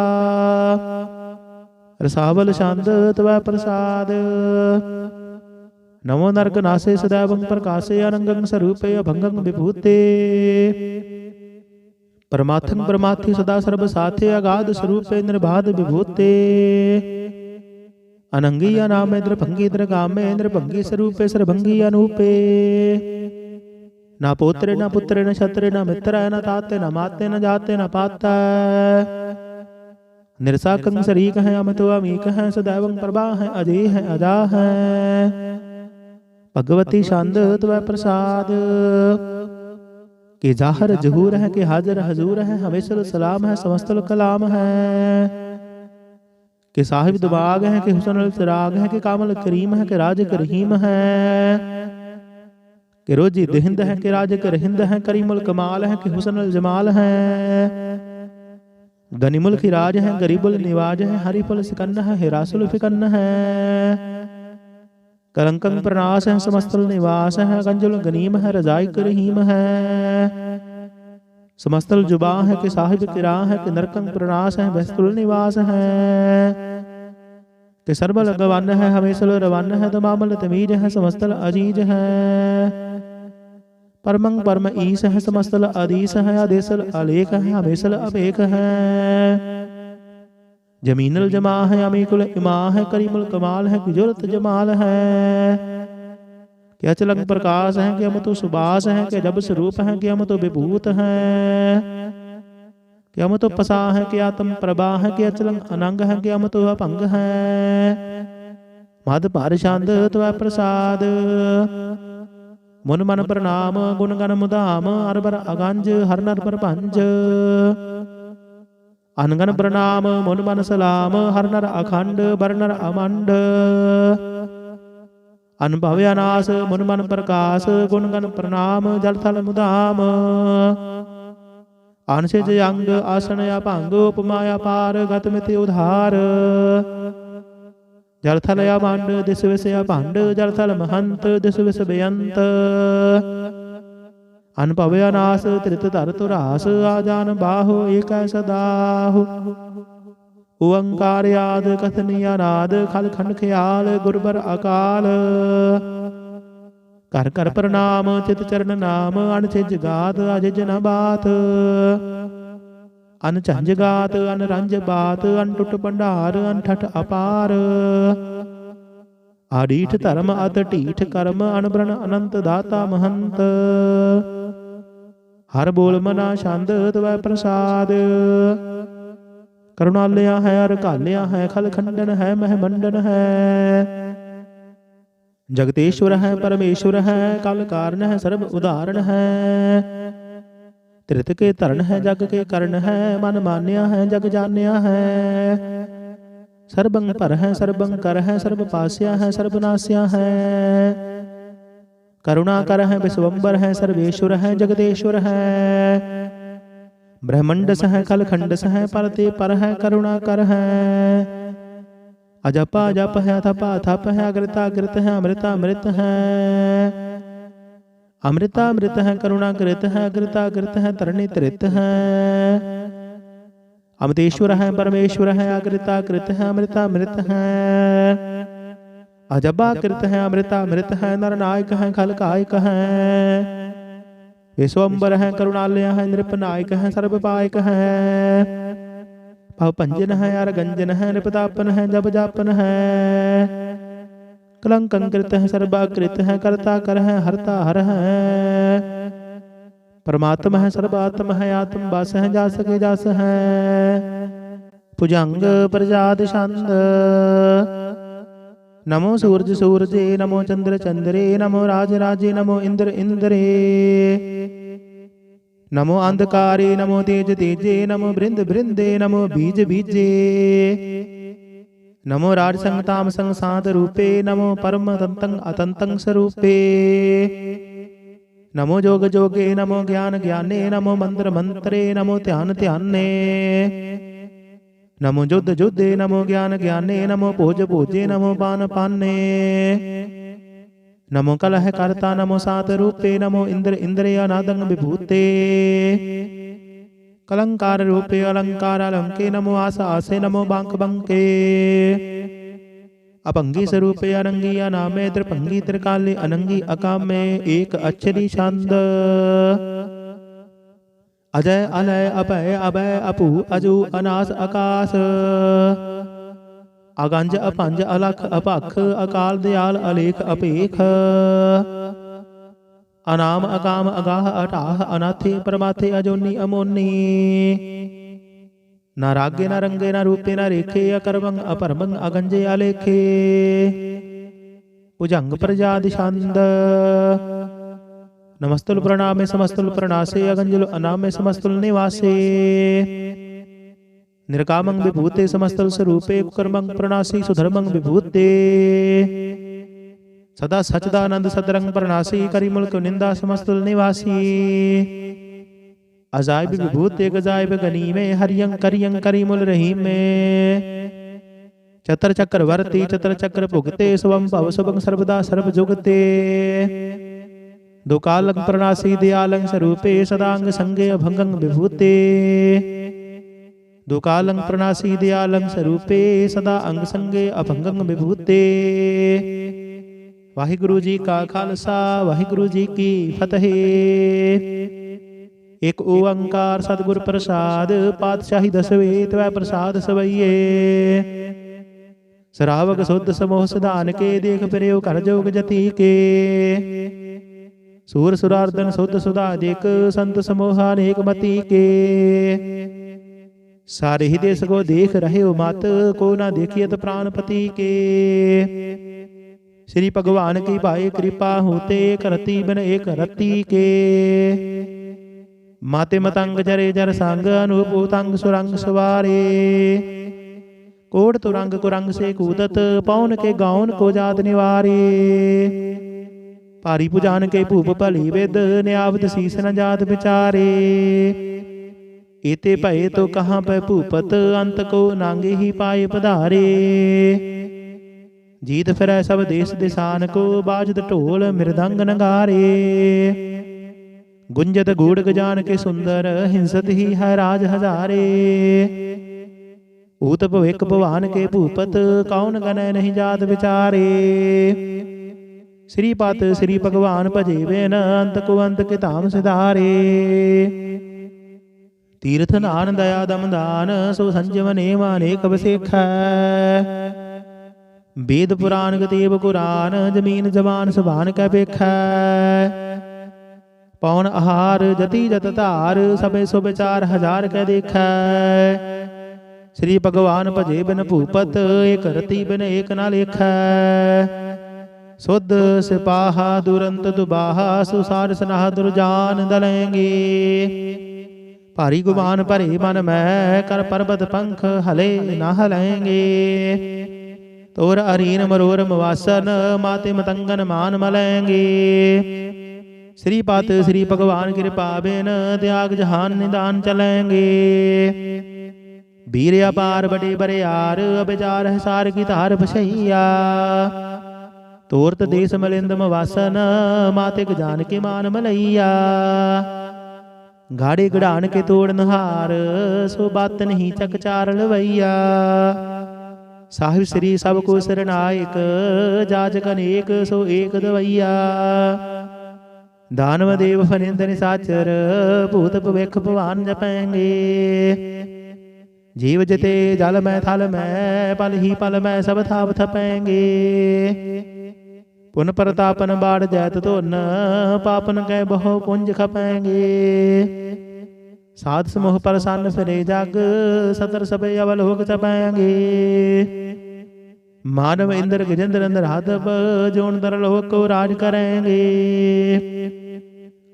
रसावल छंद तवै प्रसाद नमो नरक नासे सदैवं प्रकाशे अनंगं स्वरूपे अभंगं विभूते परमार्थं परमार्थि सदा सर्व साथे अगाध स्वरूपे निर्बाध विभूते अनंगी अनाम द्रभंगी द्रगामे द्रभंगी स्वरूपे सर्वभंगी अनूपे न पोत्रे न पुत्रे न क्षत्रे न मित्र न ताते न माते न जाते न पाता निरसाकं शरीक है अमितो अमीक है सदैवं प्रभा है अजय है अजा है भगवती छंद तवै प्रसाद के जाहर जहूर है के हाजर हजूर है हमेशा सलाम है समस्त कलाम है के साहिब दिमाग है के हुसन चिराग है के कामल करीम है के राज करहीम है के रोजी दिहिंद है के राज करहिंद है करीमुल कमाल है के हुसन जमाल है गनीमुल खिराज है गरीबुल निवाज है हरिफुल सिकन्न है हिरासुल फिकन्न है करंकं प्रणाश है समस्तल निवास है गंजुल गनीम है रजाई करहीम है समस्तल जुबा है कि साहिब किरा है कि नरकंग प्रणाश है वस्तुल निवास है कि सर्वल गवन है हमेशल रवन है तमामल तमीज है समस्तल अजीज है परमंग परम ईस है समस्तल अदीस है आदेशल अलेख है हमेशल अभेख है जमीनल जमा है अमीकुल इमा है करीमुल कमाल है कि जुलत जमाल है कि अचलंग प्रकाश है कि अमतो सुबास है कि जब स्वरूप है कि अमतो विभूत है कि अमृत उपसा है, कि आत्म प्रभा है, कि अचल अनंग है, कि अमृत अपंग है। मद पर छंद त्वै प्रसाद, मुन मन प्रणाम गुण गण मुदाम। अरबर अगंज हर नर प्रपंच, अनगन प्रणाम मुन मन सलाम। हर नर अखंड बर नर अमंड, अनुभव अनास मुन मन प्रकाश। गुण गण प्रणाम जल थल मुदाम। अनसिज अंग आसन अभंग, उपमाया पार गत मिति उधार। जल थल अभंड दिस विष अभंड, जल थल महंत दिस विष बेअंत। अनुभव अनास त्रित धर तुरास, आजान बाहु एक सदाहु। ओंकार याद कथनीय नाद, खल खंड ख्याल गुरबर अकाल। कर कर प्रणाम चित चरण नाम, अनछिज गात अजिज न बात। अनझंझ गात अनरंज बात, अनटुट भंडार अनठठ अपार। आडीठ धर्म अत ढीठ कर्म, अनबरन अनंत दाता महंत। हर बोल मना छंद त्वै प्रसाद, करुणालया है अर कालिया है। खल खंडन है मह मंडन है, जगतेश्वर है परमेश्वर है। कल कारण है सर्व उदाहरण है, त्रित के धरण है जग के करण है। मन मान्या है जग जान्या है, सर्वं पर है सर्वं कर है। सर्व पास्या है सर्वनास्या है, करुणा कर है विश्वम्बर है। सर्वेश्वर है जगदेश्वर है, ब्रह्मंड सह खल खंड सह। परते पर है करुणा कर है, अजपा जप है अथपा थप है। अग्रता कृत है अमृता अमृत है, अमृता अमृत है करुणा कृत है। अग्रता कृत है तरणी त्रित है, अमृतेश्वर है परमेश्वर है। अग्रता कृत है अमृता अमृत है, अजबा कृत है अमृता अमृत है। नरनायक है खल कायक है, विश्वम्बर है करुणालय है। नृपनायक है सर्वपायक है, भव पंजन है अर गंजन है। नृपतापन है जब जापन है, कलंकं कृत है सर्वाकृत है। करता कर है हरता हर है, परमात्मा है सर्वात्म है। आत्म वास है जा सके जास है, भुजंग प्रजाद छंद। नमो सूरज सूरजे, नमो चंद्र चंद्रे। नमो राज राजे, नमो इंद्र इंद्रे। नमो अंधकारे, नमो तेज तेजे। नमो बृंद बृंदे, नमो बीज बीजे। नमो राज संगताम संसात रूपे, नमो परम तंतं अतंतं स्वरूपे। नमो जोग जोगे, नमो ज्ञान ज्ञाने। नमो मंत्र मंत्रे, नमो ध्यान ध्याने। नमो युद्ध युद्धे, नमो ज्ञान ज्ञाने। नमो भोज भोजे, नमो पान पाने। नमो कलह कर्ता, नमो सात रूपे। नमो इंद्र इंद्रिय अनादंग विभूते, कलंकार रूपे अलंकार अलंके। नमो आस आसे, नमो बांक बंके। अपंगी स्वरूपे अनंगी अनामे, त्रिभंगी त्रिकाले अनंगी अकामे। एक अक्षरी छंद, अजय अलय अभय अभय अपू अजू अनास आकाश। अगंज अपंज अलख अपख, अकाल दयाल अलेख अपेख। अनाम अकाम अगाह अटाह, अनाथे परमाथे अजोनी अमोनी। न रागे न रंगे न रूपे न रेखे, अकर्मंग अपरमंग अगंजे अलेखे। भुजंग प्रजादि छंद, नमस्तुल प्रणामे समस्तुल प्रणासे। अगंजुल अनामे समस्तुल निवासे, निर्कामं विभूते समस्तुल स्वरूपे। कुकर्मं प्रणासी सुधर्मं विभूते, सदा सचदानंद सदरंग प्रणासी। करिमुल्क निंदा समस्तुल निवासी, अजायब विभूते गजायब गनीमे। हरियं करियं करिमुल रहीमे, चतर चक्रवर्ती चतर चक्र भुगते। शुभम भव शुभं सर्वदा सर्व जुगते, दुकालं प्रणासी दयालं स्वरूपे। सदांग संगे अभंगं विभूते, दुकालं प्रणासी दयालं स्वरूपे। सदा अंग संगे अभंगं विभूते। वाहिगुरु जी का खालसा, वाहिगुरु जी की फतेह। एक ओंकार सतगुर प्रसाद, पातशाही दसवे त्वै प्रसाद सवैये। श्रावक शुद्ध समोह सिधान के, देख फिरेव कर जोग जति के। सूर सुरार्दन शुद्ध सुधा देख, संत समूह अनेक मति के। सारे ही देश को देख रहे हो मत, को ना देखियत प्राणपति के। श्री भगवान की भाई कृपा होते, करती बिन एक रति के। माते मतंग जरे जर संग, अनुभूतंग सुरंग सवारे। कोट तुरंग कुरंग से कूदत, पौन के गाउन को जात निवारे। पारी पुजान के भूप भली विद, न्यावत शीस न जात विचारे। एते भय तो कहाँ पे भूपत, अंत को नांगे ही पाए पधारे। जीत फिरै सब देश दिसान को, बाजत ढोल मृदंग नगारे। गुंजत गूढ़ गजान के सुंदर, हिंसत ही है राज हजारे। ऊत भविक भवान के भूपत, कौन गनय नहीं जात विचारे। श्रीपत श्री भगवान भजे बिन, अंत को अंत के धाम सिधारे। तीर्थ नान दया दम दान, सो संजम नेम अनेक बसेख। वेद पुराण गतेव कुरान, जमीन जवान सभान कै पेख। पौन आहार जति जत धार, सबे सो विचार हजार कै देख। श्री भगवान भजे बिन भूपत, एक रति बिन एक ना लेख। सुध सिपाहा दुरंत दुबाहा, सुसार सनाह दुर्जान दलेंगे। भारी गुमान भरे मन में, कर पर्वत पंख हले न हलेंगे। तोर अरीन मरोर मवासन, माते मतंगन मान मलेंगे। श्रीपत श्री भगवान कृपा बिन, त्याग जहान निदान चलेंगे। वीर अपार बड़े बरियार, अबिचार है सार की तार बसैया। तोरत देश मलिंद मवासन, मातिक जान के मान मलैया। गाड़े गड़ान के तोड़ नहार, सो बात नहीं चकचार लवैया। साहिब श्री सब को सरनायक, जाजक अनेक सो एक दवैया। दानव देव फनिंद निशाचर, भूत भविख भवान जपेंगे। जीव जते जल में थल में, पल ही पल में सब थाप थपेंगे। पुन प्रतापन बाढ़ जैत धुन, पापन कै बहु पुंज खपेंगे। साध समूह प्रसन्न फिरे जग, सतर सबे अवलोक चपेंगे। मानव इंद्र गजेंद्र अंदराधव, जोन दर लोक को राज करेंगे।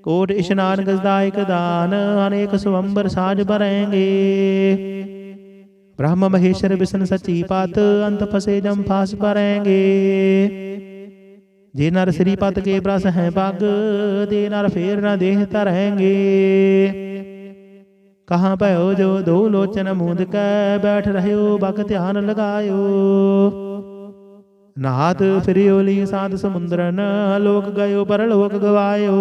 कोट स्नान गजदायक दान, अनेक स्वंबर साज भरेंगे। ब्रह्म महेश्वर विष्णु सची पात, अंत फसे जम फास भरेंगे। जे नर श्रीपत के प्रस हैं पग, दे नर फेर न देह तरेंगे। कहाँ पयो जो दो लोचन मूंद कै, बैठ रहे हो बक ध्यान लगायो। नाथ फिरियो ली साध समुद्रन, लोक गयो परलोक गवायो।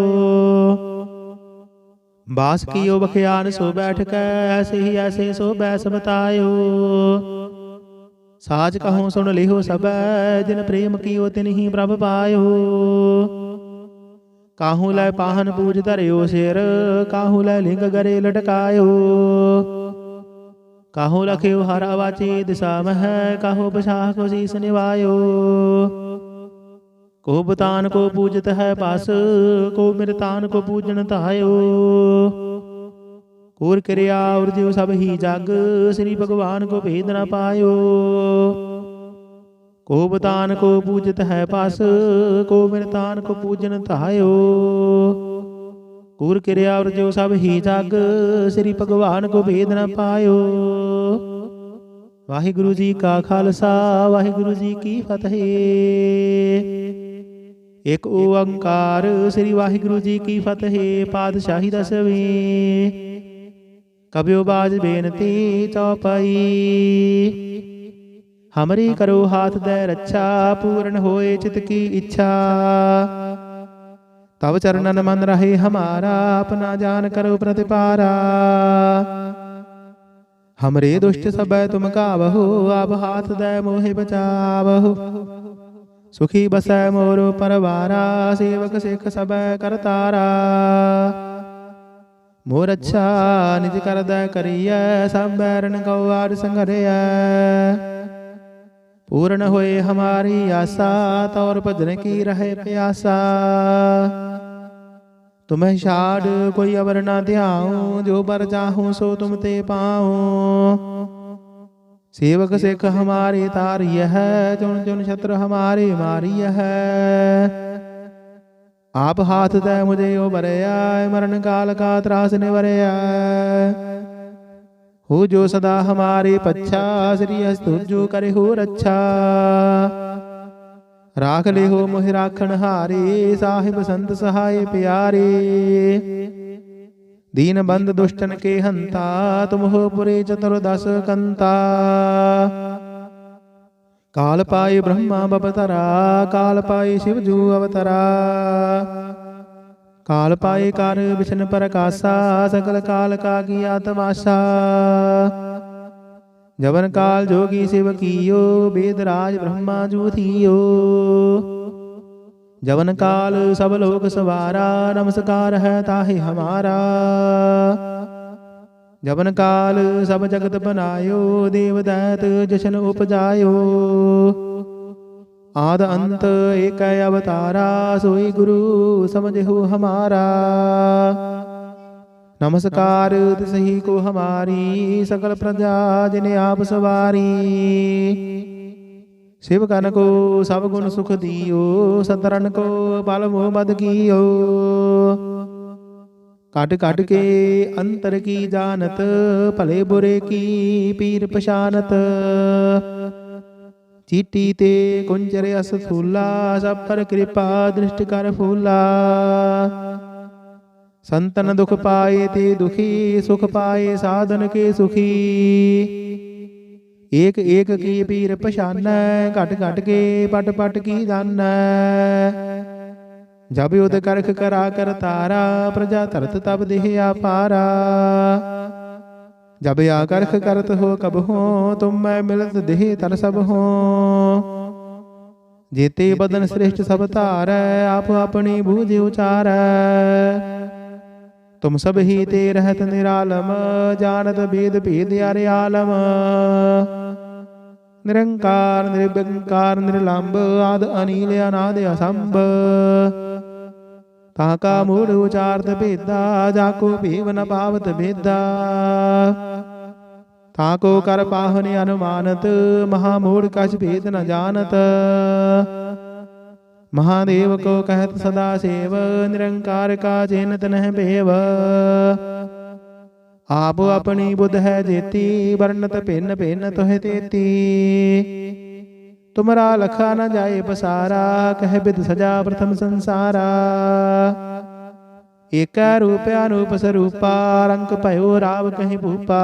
बास कियो बखियान सो बैठ कै, ऐसे ही ऐसे सो बैस बतायो। साज कहो सुन लिहो सब, जिन प्रेम कियो तिन ही प्रभ पायो। काहू लै पाहन पूज धरियो सिर, काहू लै लिंग गरे लटकायो। काहू लख्यो हरा वाचे दिशा मह, काहू बछाह को शीस निवायो। को बुतान को पूजत है पास, को मृतान को पूजन तायो। कूर क्रिया और जीव सब ही जग, श्री भगवान को भेद न पायो। को बुतान को पूजत है पास, को मृतान को पूजन तायो। कूर क्रिया और जो सब ही जग, श्री भगवान को भेद न पायो। वाहिगुरु जी का खालसा, वाहिगुरु जी की फतेह। एक ओंकार श्री वाहिगुरु जी की फतेह। पातशाही दसवीं, कबियो बाज बेनती चौपाई। हमरी करो हाथ दे रक्षा, पूर्ण होए चित की इच्छा। तब चरणन मन रहे हमारा, अपना जान करो प्रतिपारा। हमरे दुष्ट सब तुम कावहु, अब हाथ दे मोहे बचावहु। सुखी बसै मोरो परवारा, सेवक सिख सब करतारा। मोर अच्छा निज कर दै करिय, सब बैरन गौ आर संघरिय। पूर्ण होए हमारी आशा, तौर भजन की रहे प्यासा। तुम्हें छाड़ कोई अवर न ध्याऊं, जो बर चाहूं सो तुम ते पाऊं। सेवक सिख हमारे तारिय है, चुन चुन छत्र हमारे मारिय है। आप हाथ दे मुझे ओ बरया, मरण काल का त्रास निवरया। हो जो सदा हमारे पच्छा, श्री हस्तुजो करे हो रक्षा। राख ले हो मोहि राखण हारे, साहिब संत सहाय प्यारे। दीन बंद दुष्टन के हंता, तुम हो पुरे चतुर्दश कंता। काल पाए ब्रह्मा बपतरा, काल पाए शिवजू अवतरा। काल पाए कार बिशन परकासा, सकल काल का किया तमाशा। जवन काल जोगी शिव कियो, वेदराज ब्रह्मा जू थियो। जवन काल सब लोक सवारा, नमस्कार है ताहि हमारा। जवन काल सब जगत बनायो, देव दैत जशन उपजायो। आद अंत एक अवतारा, सोई गुरु समझो हमारा। नमस्कार तिसही को हमारी, सकल प्रजा जिन्हें आप सवारी। शिव कन को सब गुण सुख दियो, सतरन को पल मोह मद कियो। काट काट के अंतर की जानत, भले बुरे की पीर पशानत। चीटी ते कुंजर अस फूला, सब पर कृपा दृष्टि कर फूला। संतन दुख पाए ते दुखी, सुख पाए साधन के सुखी। एक एक की पीर पशान, घट घट के पट पट की जान। जब युद्ध करख करा कर तारा, प्रजा तरत तब देह अपारा। जब या करख करत हो कब हो, तुम मैं मिलत देह तर सब हो। जेते बदन श्रेष्ठ सब तार, आप अपनी बूझ उचार। तुम सब ही ते रहत निरालम, जानत भेद भेद यारे आलम। निरंकार निर्विकार निर्लंब, आद अनिल अनाद असंभ। ताका मूढ़ उचारत भेदा, जाको भेव न पावत भेदा। ताको कर पाहने अनुमानत, महामूढ़ कछ भेद न जानत। महादेव को कहत सदा सेव, निरंकार का चेनत नह बेव। आप अपनी बुध है जेती, वर्णत भिन्न भिन्न तुह तेती। तुमरा लखा न जाए पसारा, कह बिद सजा प्रथम संसारा। एक रूप अनूप स्वरूपा, रंक भयो राव कहीं भूपा।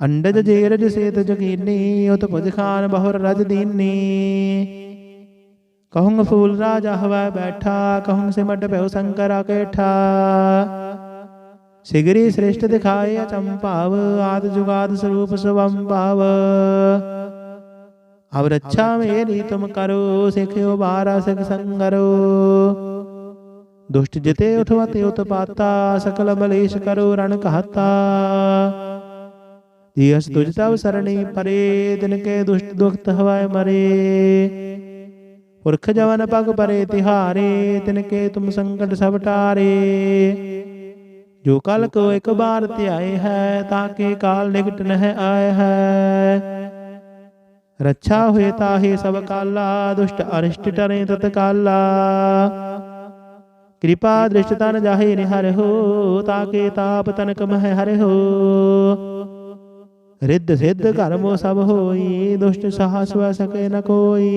अंडज जेरज सेत जगीनी, उत पुज खान बहुर रज दीनी। कहूँ फूल राजा हवा बैठा, कहूँ सिमट भयो शंकरा केठा। सिगरी श्रेष्ठ दिखाए अचंपाव, आद जुगाद स्वरूप स्वम पाव। अब रक्षा मेरी तुम करो, सिखो बारा सिख संगरो। दुष्ट जिते उठवते उत्पाता, सकल बलेश करो रण कहता। जियस तुझ तब सरणी परे, दिन के दुष्ट दुखत हवाए मरे। पुरख जवन पग परे तिहारे, तिनके तुम संकट सब टारे। जो कल को एक बार त्याए है, ताके काल निकट नह आए है। रक्षा हुए ताहे सब काला, दुष्ट अरिष्ट टरे तत्काला। कृपा दृष्ट तन जाहे निहर हो, ताके ताप तनक मह हर हो। रिद्ध सिद्ध कर्मो सब होई, दुष्ट साहस व सके न कोई।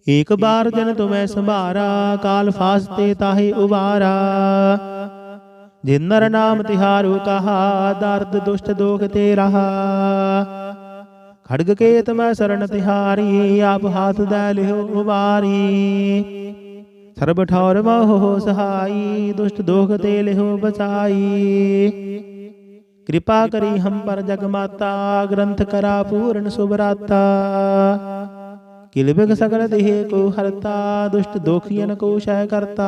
एक बार जन तुम्हें संभारा, काल फासते ताहे उबारा। जिन नर नाम तिहारू कहा, दर्द दुष्ट दोख ते रहा। खड्ग केत मैं शरण तिहारी, आप हाथ दे लिहो उबारी। सर्ब ठौर महो सहाई, दुष्ट दोख ते लिहो बचाई। कृपा करी हम पर जगमाता, ग्रंथ करा पूर्ण सुभराता। किलबिग सकल देह को हरता, दुष्ट दोखियन को क्षय करता।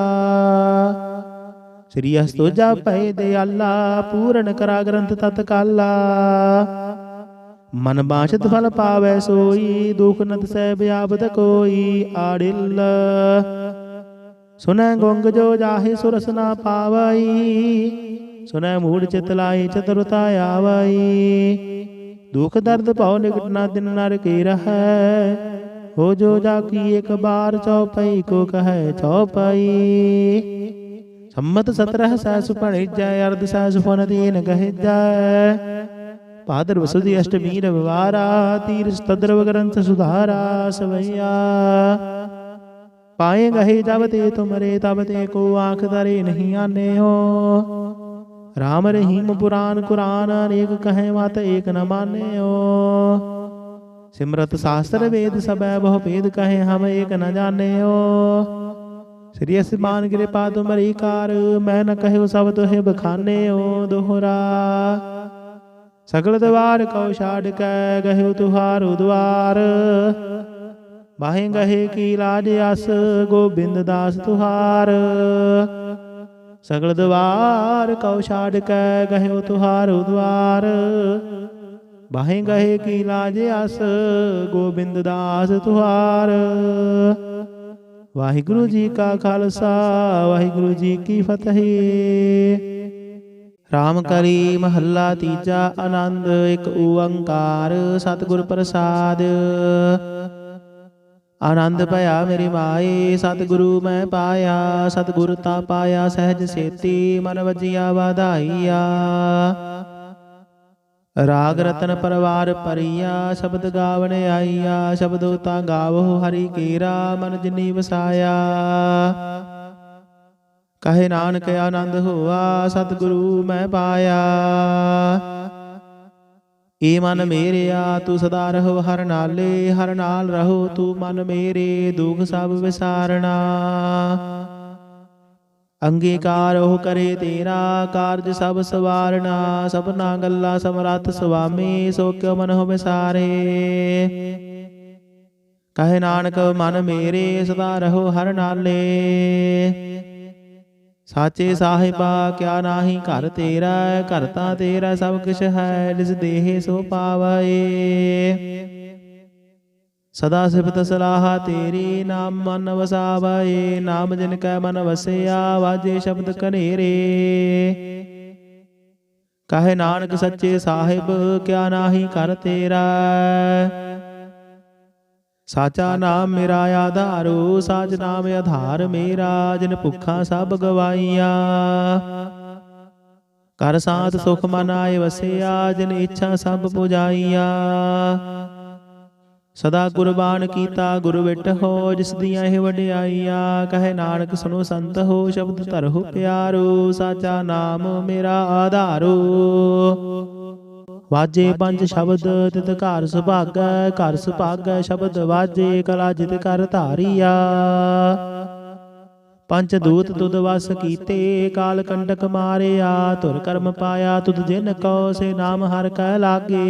श्री हस्तुजा पै दयाला, पूर्ण करा ग्रंथ तत्काला। मन बांछित फल पावै सोई, दुख नत सह व्यापत कोई। आडिल सुनै गुंग जो जाहि सुरस ना पावई, सुनै मूढ़ चित लाई चतुरता आवई। दुख दर्द भव निकट ना दिन नर की रहै, हो जो जाकी एक बार चौपाई को कहे चौपाई। सम्मत 17 सैस भणिजै, अर्ध सैस फन दीन गहिजै। भाद्रव सुदी अष्टमी रविवारा, तीरथ तद्रव ग्रंथ सुधारा सवैया। पाए गहे जब ते तुमरे, तब ते को आंख धरे नहीं आने हो। राम रहीम पुराण कुरान, अनेक कहे मत एक न माने हो। सिमरत शास्त्र वेद सबै बहु भेद, कहे हम एक न जाने हो। श्री असमान कृपा तुमरी कार, मैं न कहो सब तुहे बखाने हो। दोहरा सकल द्वार कौ छाड़ कै, गहे तुहारो द्वार। बाहे गहे की लाज अस, गोबिंद दास तुहार। सकल द्वार कौ छाड़ कै, गहे तुहारो द्वार। बाहे गहे की लाज अस, गोबिंद दास तुहार। वाहिगुरु जी का खालसा, वाहिगुरु जी की फतेह। राम करी महला तीजा, आनंद एक ओंकार सतगुर प्रसाद। आनंद भया मेरी माए, सतगुरु मैं पाया। सतगुर ता पाया सहज सेती, मन वजिया वाधाइया। राग रतन परवार परिया, शब्द गावन आईया। शब्दो ता गावो हरि केरा, मन जिनी वसाया। कहे नानक आनंद होआ, सतगुरु मैं पाया। ए मन मेरेया तू सदा रहो हर नाले, हर नाल रहो तू मन मेरे। दुख सब विसारना, अंगीकार हो करे तेरा। कारज सब सवारना, सपना गल्ला समरथ स्वामी। सो क्यों मन हो विसारे, कहे नानक मन मेरे। सदा रहो हर नाले, साचे साहिबा क्या नाही घर तेरा। घर ता तेरा सब किश है, निज देह सो पावै। सदा सिफत सलाह तेरी, नाम मन वसावै। नाम जिन कै मन वसया, वाजे शब्द कनेरे। कहे नानक सच्चे साहिब क्या नाही घर तेरा। साचा नाम मेरा आधारो, साच नाम आधार मेरा। जिन भुखा सब गवाइया, कर साथ सुख मन आए वसिया। जिन इच्छा सब पुजाइया, सदा कुर्बान कीता गुरु विट हो। जिस दियां हे वडियाइया, कहे नानक सुनो संत हो। शब्द धरहु प्यारो, साचा नाम मेरा आधारो। वाजे पंज शब्द तित घर सुभागै। घर सुभागै शब्द वाजे, कला जित कर धारिया। पंच दूत तुद वस कीते, काल कंटक मारिया। धुर कर्म पाया तुद जिन कौ, से नाम हर कै लागे।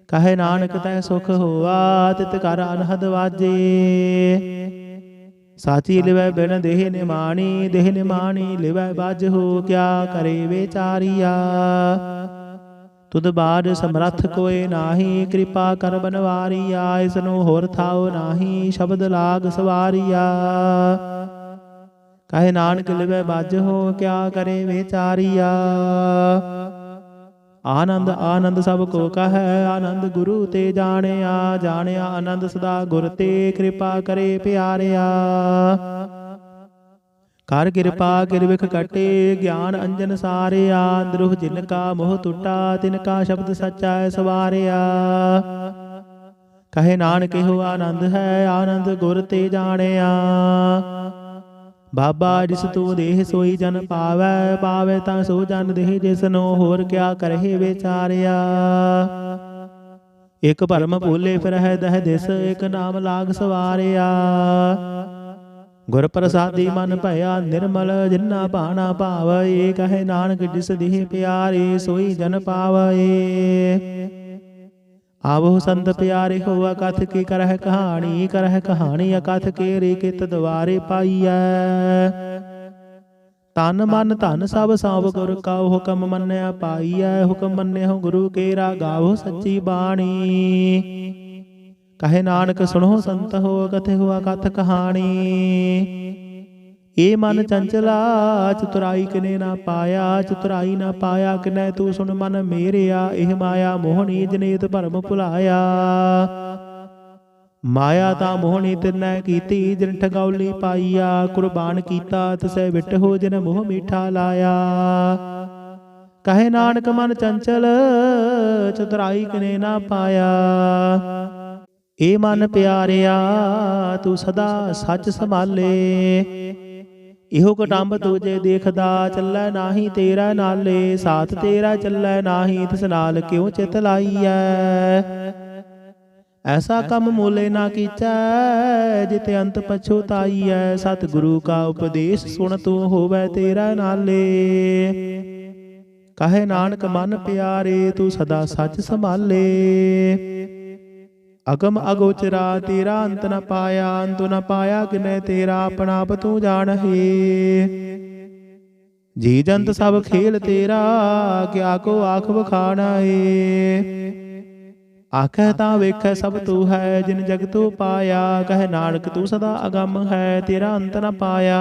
कहे नानक तै सुख होआ, तित कर अनहद वाजे। साची लिवै बिन देह निमाणी, देह निमाणी लिवै बाज हो। क्या करे बेचारिया, तुद बार समरथ कोय नाही। कृपा कर बनवारिया, इसनो होर थाओ नाही। शब्द लाग सवारिया, कहे नानक लिवै बाज हो। क्या करे बेचारिया, आनंद आनंद सब को कहे। आनंद गुरु ते जानिया, जानिया आनंद सदा गुर ते। कृपा करे प्यारिया, कर कृपा किरविख कटे। ज्ञान अंजन सारिया, द्रुह जिनका मोह टूटा। तिनका शब्द सच्चा सवारिया, कहे नानक हो आनंद है। आनंद गुर ते जानिया, बाबा जिस तू देह सोई जन पावै। पावै ता सो जन देह जिसनो, होर क्या करहे बेचारिया। एक भरम भूले फिर है दह दिस, एक नाम लाग सवारिया। गुर प्रसादी मन भया निर्मल, जिन्ना भाना भावै। कहे नानक जिस देह प्यारे, सोई जन पावै। आवो संत प्यारे होआ, कथ की करह कहानी। करह कहानी अकथ केरी, कित द्वारे पाईऐ। तन मन धन सब सौंप गुर का, हुकम मन्या पाईऐ। हुकम मन्य हो गुरु केरा, गावो सच्ची बाणी। ਕਹੇ ਨਾਨਕ ਸੁਣੋ ਸੰਤ ਹੋ ਕਥੇ ਹੁਆ ਕਥ ਕਹਾਣੀ। ਇਹ ਮਨ ਚੰਚਲਾ ਚਤੁਰਾਈ ਕਿਨੇ ਨਾ ਪਾਇਆ, ਚਤੁਰਾਈ ਨਾ ਪਾਇਆ ਕਿਨੈ ਤੂੰ ਸੁਣ ਮਨ ਮੇਰਿਆ। ਇਹ ਮਾਇਆ ਮੋਹਣੀ ਜਨੇਤ ਭਰਮ ਭੁਲਾਇਆ, ਮਾਇਆ ਤਾਂ ਮੋਹਣੀ ਤਿਨੈ ਕੀਤੀ ਜਿਨ ਠਗੌਲੀ ਪਾਈਆ। ਕੁਰਬਾਨ ਕੀਤਾ ਤਿਸੈ ਵਿਟ ਹੋ ਜਿਨ ਮੋਹ ਮੀਠਾ ਲਾਇਆ। ਕਹੇ ਨਾਨਕ ਮਨ ਚੰਚਲ ਚਤੁਰਾਈ ਕਿਨੇ ਨਾ ਪਾਇਆ। ਇਹ ਮਨ ਪਿਆਰਿਆ ਤੂੰ ਸਦਾ ਸੱਚ ਸੰਭਾਲੇ। ਇਹੋ ਕਟੰਬ ਤੁਝੇ ਦੇਖਦਾ ਚੱਲੈ ਨਾਹੀ ਤੇਰਾ ਨਾਲੇ। ਸਾਥ ਤੇਰਾ ਚੱਲੈ ਨਾਹੀ ਤਿਸ ਨਾਲ ਕਿਉ ਚਿਤ ਲਾਈਐ। ਐਸਾ ਕੰਮ ਮੂਲੇ ਨਾ ਕੀਚੈ ਜਿਤੇ ਅੰਤ ਪਛੁਤਾਈਐ। ਸਤਿਗੁਰੂ ਕਾ ਉਪਦੇਸ਼ ਸੁਣ ਤੂੰ ਹੋਵੈ ਤੇਰਾ ਨਾਲੇ। ਕਹੇ ਨਾਨਕ ਮਨ ਪਿਆਰੇ ਤੂੰ ਸਦਾ ਸੱਚ ਸੰਭਾਲੇ। ਅਗਮ ਅਗੋਚਰਾ ਤੇਰਾ ਅੰਤ ਨ ਪਾਇਆ, ਅੰਤ ਨ ਪਾਇਆ ਕਿਨੈ ਤੇਰਾ ਆਪਣਾ ਆਪ ਤੂੰ ਜਾਣਹਿ। ਜੀ ਜੰਤ ਸਭ ਖੇਲ ਤੇਰਾ ਕਿਆ ਕੋ ਆਖ ਵਖਾਣੈ। ਆਖੈ ਤਾਂ ਵੇਖੈ ਸਭ ਤੂੰ ਹੈ ਜਿਨ ਜਗ ਤੂੰ ਪਾਇਆ। ਕਹੇ ਨਾਨਕ ਤੂੰ ਸਦਾ ਅਗੰਮ ਹੈ ਤੇਰਾ ਅੰਤ ਨ ਪਾਇਆ।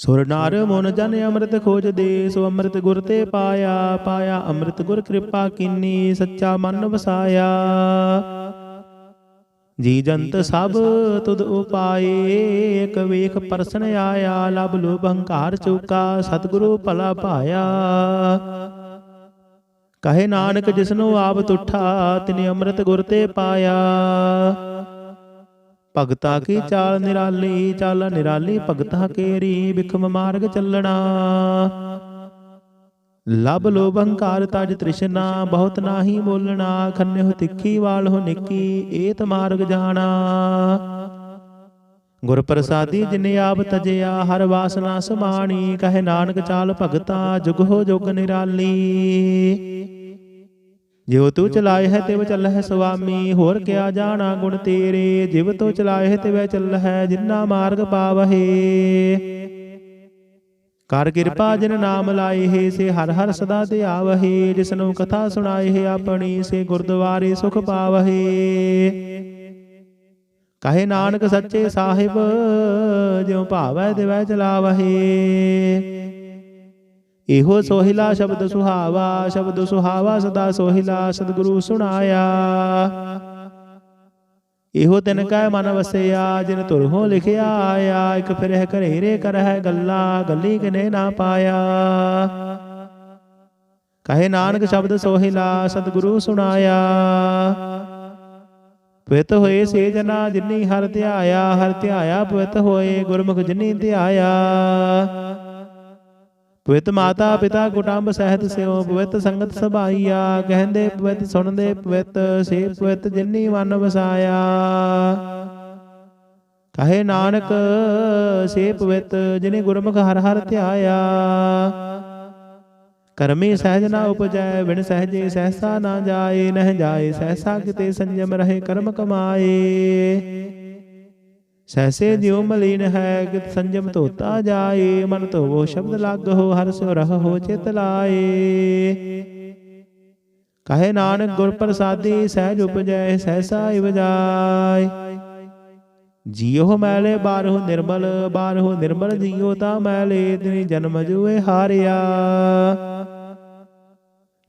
ਸੁਰ ਨਾਰ ਮਨ ਜਨ ਅੰਮ੍ਰਿਤ ਖੋਜ ਦੇ ਸੋ ਅੰਮ੍ਰਿਤ ਗੁਰ ਤੇ ਪਾਇਆ। ਪਾਇਆ ਅੰਮ੍ਰਿਤ ਗੁਰ ਕਿਰਪਾ ਕੀਨੀ ਸੱਚਾ ਮਨ ਵਸਾਇਆ। ਜੀ ਜੰਤ ਸਭ ਤੁਧ ਉਪਾਏ ਇਕ ਵੇਖ ਪਰਸਨ ਆਇਆ। ਲਬ ਲੋਭ ਹੰਕਾਰ ਚੂਕਾ ਸਤਿਗੁਰੂ ਭਲਾ ਭਾਇਆ। ਕਹੇ ਨਾਨਕ ਜਿਸਨੂੰ ਆਪ ਤੁਠਾ ਤਿਨੇ ਅੰਮ੍ਰਿਤ ਗੁਰ ਤੇ ਪਾਇਆ। ਭਗਤਾ ਕੀ ਚਾਲ ਨਿਰਾਲੀ ਚਾਲ ਨਿਰਾਲੀ ਭਗਤਾ ਕੇਰੀ ਬਿਖਮ ਮਾਰਗ ਚੱਲਣਾ। ਲਬ ਲੋਭ ਹੰਕਾਰ ਤਜ ਤ੍ਰਿਸ਼ਨਾ ਬਹੁਤ ਨਾਹੀ ਬੋਲਣਾ। ਖੰਨੇ ਤਿੱਖੀ ਵਾਲ ਹੋ ਨਿੱਕੀ ਏਤ ਮਾਰਗ ਜਾਣਾ। ਗੁਰ ਪ੍ਰਸਾਦੀ ਜਿਨੇ ਆਪ ਤਜਿਆ ਹਰ ਵਾਸਨਾ ਸਮਾਣੀ। ਕਹੇ ਨਾਨਕ ਚਾਲ ਭਗਤਾ ਜੁਗ ਹੋ ਜੁਗ ਨਿਰਾਲੀ। ਜਿਉ ਤੂੰ ਚਲਾਏ ਹੈ ਤਿਵ ਚੱਲ ਹੈ ਸੁਆਮੀ। ਹੋਰ ਕਿਆ ਜਾਣਾ ਗੁਣ ਤੇਰੇ ਜਿਵ ਤੂੰ ਚਲਾਏ ਹੈ ਤਿਵ ਚੱਲ ਹੈ ਜਿਨਾ ਮਾਰਗ ਪਾਵਹੇ। ਕਰ ਕਿਰਪਾ ਜਿਨ ਨਾਮ ਲਾਏ ਹੈ ਸੇ ਹਰ ਹਰ ਸਦਾ ਤੇ ਆਵਹੇ। ਜਿਸਨੂੰ ਕਥਾ ਸੁਣਾਏ ਹੈ ਆਪਣੀ ਸੇ ਗੁਰਦੁਆਰੇ ਸੁਖ ਪਾਵਹੇ। ਕਹੇ ਨਾਨਕ ਸੱਚੇ ਸਾਹਿਬ ਜਿਉ ਭਾਵੈ ਦਿਵੈ ਚਲਾਵਹੇ। ਇਹੋ ਸੋਹਿਲਾ ਸ਼ਬਦ ਸੁਹਾਵਾ ਸ਼ਬਦ ਸੁਹਾਵਾ ਸਦਾ ਸੋਹਿਲਾ ਸਤਿਗੁਰੂ ਸੁਣਾਇਆ। ਇਹੋ ਤਿਨ ਕੈ ਮਨ ਵਸਿਆ ਜਿਨ ਤੁਰਹੋਂ ਲਿਖਿਆ ਆਇਆ। ਇਕ ਫਿਰਹਿ ਘਰੇਰੇ ਕਰਹਿ ਗੱਲਾਂ ਗੱਲੀ ਕਿਨੇ ਨਾ ਪਾਇਆ। ਕਹੇ ਨਾਨਕ ਸ਼ਬਦ ਸੋਹਿਲਾ ਸਤਿਗੁਰੂ ਸੁਣਾਇਆ। ਪਵਿੱਤ ਹੋਏ ਸੇ ਜਨਾ ਜਿਨੀ ਹਰਿ ਧਿਆਇਆ। ਹਰਿ ਧਿਆਇਆ ਪਵਿੱਤ ਹੋਏ ਗੁਰਮੁਖ ਜਿਨੀ ਧਿਆਇਆ। ਪਵਿੱਤ ਮਾਤਾ ਪਿਤਾ ਕੁਟੰਬ ਸਹਿਤ ਸਿਓ ਪਵਿੱਤ ਸੰਗਤ ਸਭਾਈਆ। ਕਹਿੰਦੇ ਪਵਿੱਤ ਸੁਣਦੇ ਪਵਿੱਤ ਸੇ ਪਵਿੱਤ ਜਿਨੀ ਮਨ ਵਸਾਇਆ। ਕਹੇ ਨਾਨਕ ਸੇ ਪਵਿੱਤ ਜਿਨੇ ਗੁਰਮੁਖ ਹਰਿ ਹਰਿ ਧਿਆਇਆ। ਕਰਮੀ ਸਹਿਜ ਨਾ ਉਪਜੈ ਬਿਨ ਸਹਿਜੇ ਸਹਿਸਾ ਨਾ ਜਾਏ। ਨਹਿ ਜਾਏ ਸਹਿਸਾ ਕਿਤੇ ਸੰਜਮ ਰਹੇ ਕਰਮ ਕਮਾਏ। ਸਹਿਸੇ ਜਿਉ ਮਲੀਨ ਹੈ ਕਿਤ ਸੰਜਮ ਧੋਤਾ ਜਾਏ। ਮਨ ਧੋਵੋ ਸ਼ਬਦ ਲਾਗਹੁ ਹਰਿ ਸਿਉ ਰਹੋ ਚਿਤ ਲਾਏ। ਕਹੇ ਨਾਨਕ ਗੁਰ ਪ੍ਰਸਾਦੀ ਸਹਿਜ ਉਪਜੈ ਸਹਿਸਾ ਇਵ ਜਾਏ। ਜੀਉ ਮੈਲੇ ਬਾਰਹੁ ਨਿਰਮਲ ਬਾਰਹੁ ਨਿਰਮਲ ਜੀਉ ਤਾਂ ਮੈਲੇ। ਤਿਨੀ ਜਨਮ ਜੂਏ ਹਾਰਿਆ।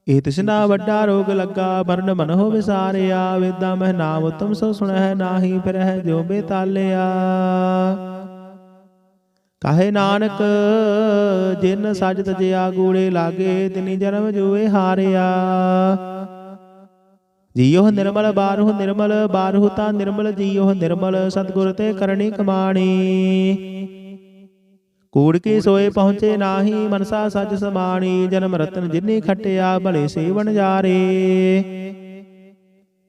ਇਹ ਤ੍ਰਿਸ਼ਨਾ ਵੱਡਾ ਰੋਗ ਲੱਗਾ ਮਰਨ ਮਨ ਹੋ ਵਿਸਾਰਿਆ। ਵੇਦਾਂ ਮਹਿ ਨਾਮ ਉਤਮ ਸੋ ਸੁਣਹਿ ਨਾਹੀ ਫਿਰਹਿ ਜੋ ਬੇਤਾਲਿਆ। ਕਹੇ ਨਾਨਕ ਜਿਨ ਸਜ ਤਜਿਆ ਗੂੜੇ ਲਾਗੇ। ਤਿਨੀ ਜਨਮ ਜੂਏ ਹਾਰਿਆ। ਜੀਉ ਨਿਰਮਲ ਬਾਰਹੁ ਨਿਰਮਲ ਬਾਰਹੁ ਤਾਂ ਨਿਰਮਲ ਜੀਉ ਨਿਰਮਲ। ਸਤਿਗੁਰ ਤੇ ਕਰਨੀ ਕਮਾਣੀ। ਕੂੜ ਕੀ ਸੋਏ ਪਹੁੰਚੇ ਨਾਹੀ ਮਨਸਾ ਸੱਚ ਸਮਾਣੀ। ਜਨਮ ਰਤਨ ਜਿਨੀ ਖਟਿਆ ਭਲੇ ਸੇਵਨ ਜਾਰੇ।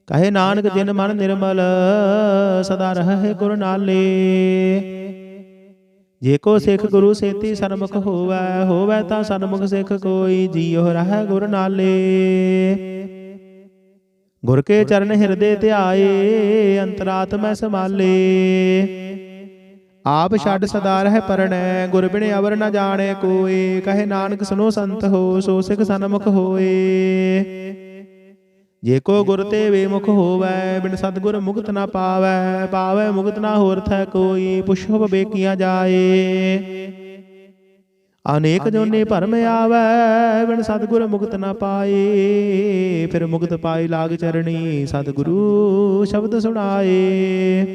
ਕਹੇ ਨਾਨਕ ਜਿਨ ਮਨ ਨਿਰਮਲ ਸਦਾ ਰਹੈ ਗੁਰ ਨਾਲੇ। ਜੇ ਕੋ ਸਿੱਖ ਗੁਰੂ ਸੇਤੀ ਸਨਮੁਖ ਹੋਵੈ ਹੋਵੈ ਤਾਂ ਸਨਮੁਖ ਸਿੱਖ ਕੋਈ। ਜੀਉ ਰਹੈ ਗੁਰ ਨਾਲੇ। ਗੁਰ ਕੇ ਚਰਨ ਹਿਰਦੇ ਧਿਆਏ ਅੰਤਰਾਤਮੈ ਸਮਾਲੇ। ਆਪ ਛੱਡ ਸਦਾ ਰਹਿ ਪਰਣੈ ਗੁਰ ਬਿਨ ਅਵਰ ਨ ਜਾਣੈ ਕੋਇ। ਕਹੇ ਨਾਨਕ ਸੁਨੋ ਸੰਤ ਹੋ ਸੋ ਸਿੱਖ ਸਨਮੁਖ ਹੋਏ। ਜੇ ਕੋ ਗੁਰ ਤੇ ਵੇਮੁਖ ਹੋਵੈ, ਬਿਨ ਸਤਿਗੁਰ ਮੁਕਤ ਨਾ ਪਾਵੈ। ਪਾਵੈ ਮੁਕਤ ਨਾ ਹੋਰ ਥੈ ਕੋਈ, ਪੁਛੋ ਬੇਕੀਆਂ ਜਾਏ। ਅਨੇਕ ਜੋਨੇ ਭਰਮ ਆਵੈ, ਬਿਨ ਸਤਿਗੁਰ ਮੁਕਤ ਨਾ ਪਾਏ। ਫਿਰ ਮੁਕਤ ਪਾਈ ਲਾਗ ਚਰਣੀ, ਸਤਿਗੁਰੂ ਸ਼ਬਦ ਸੁਣਾਏ।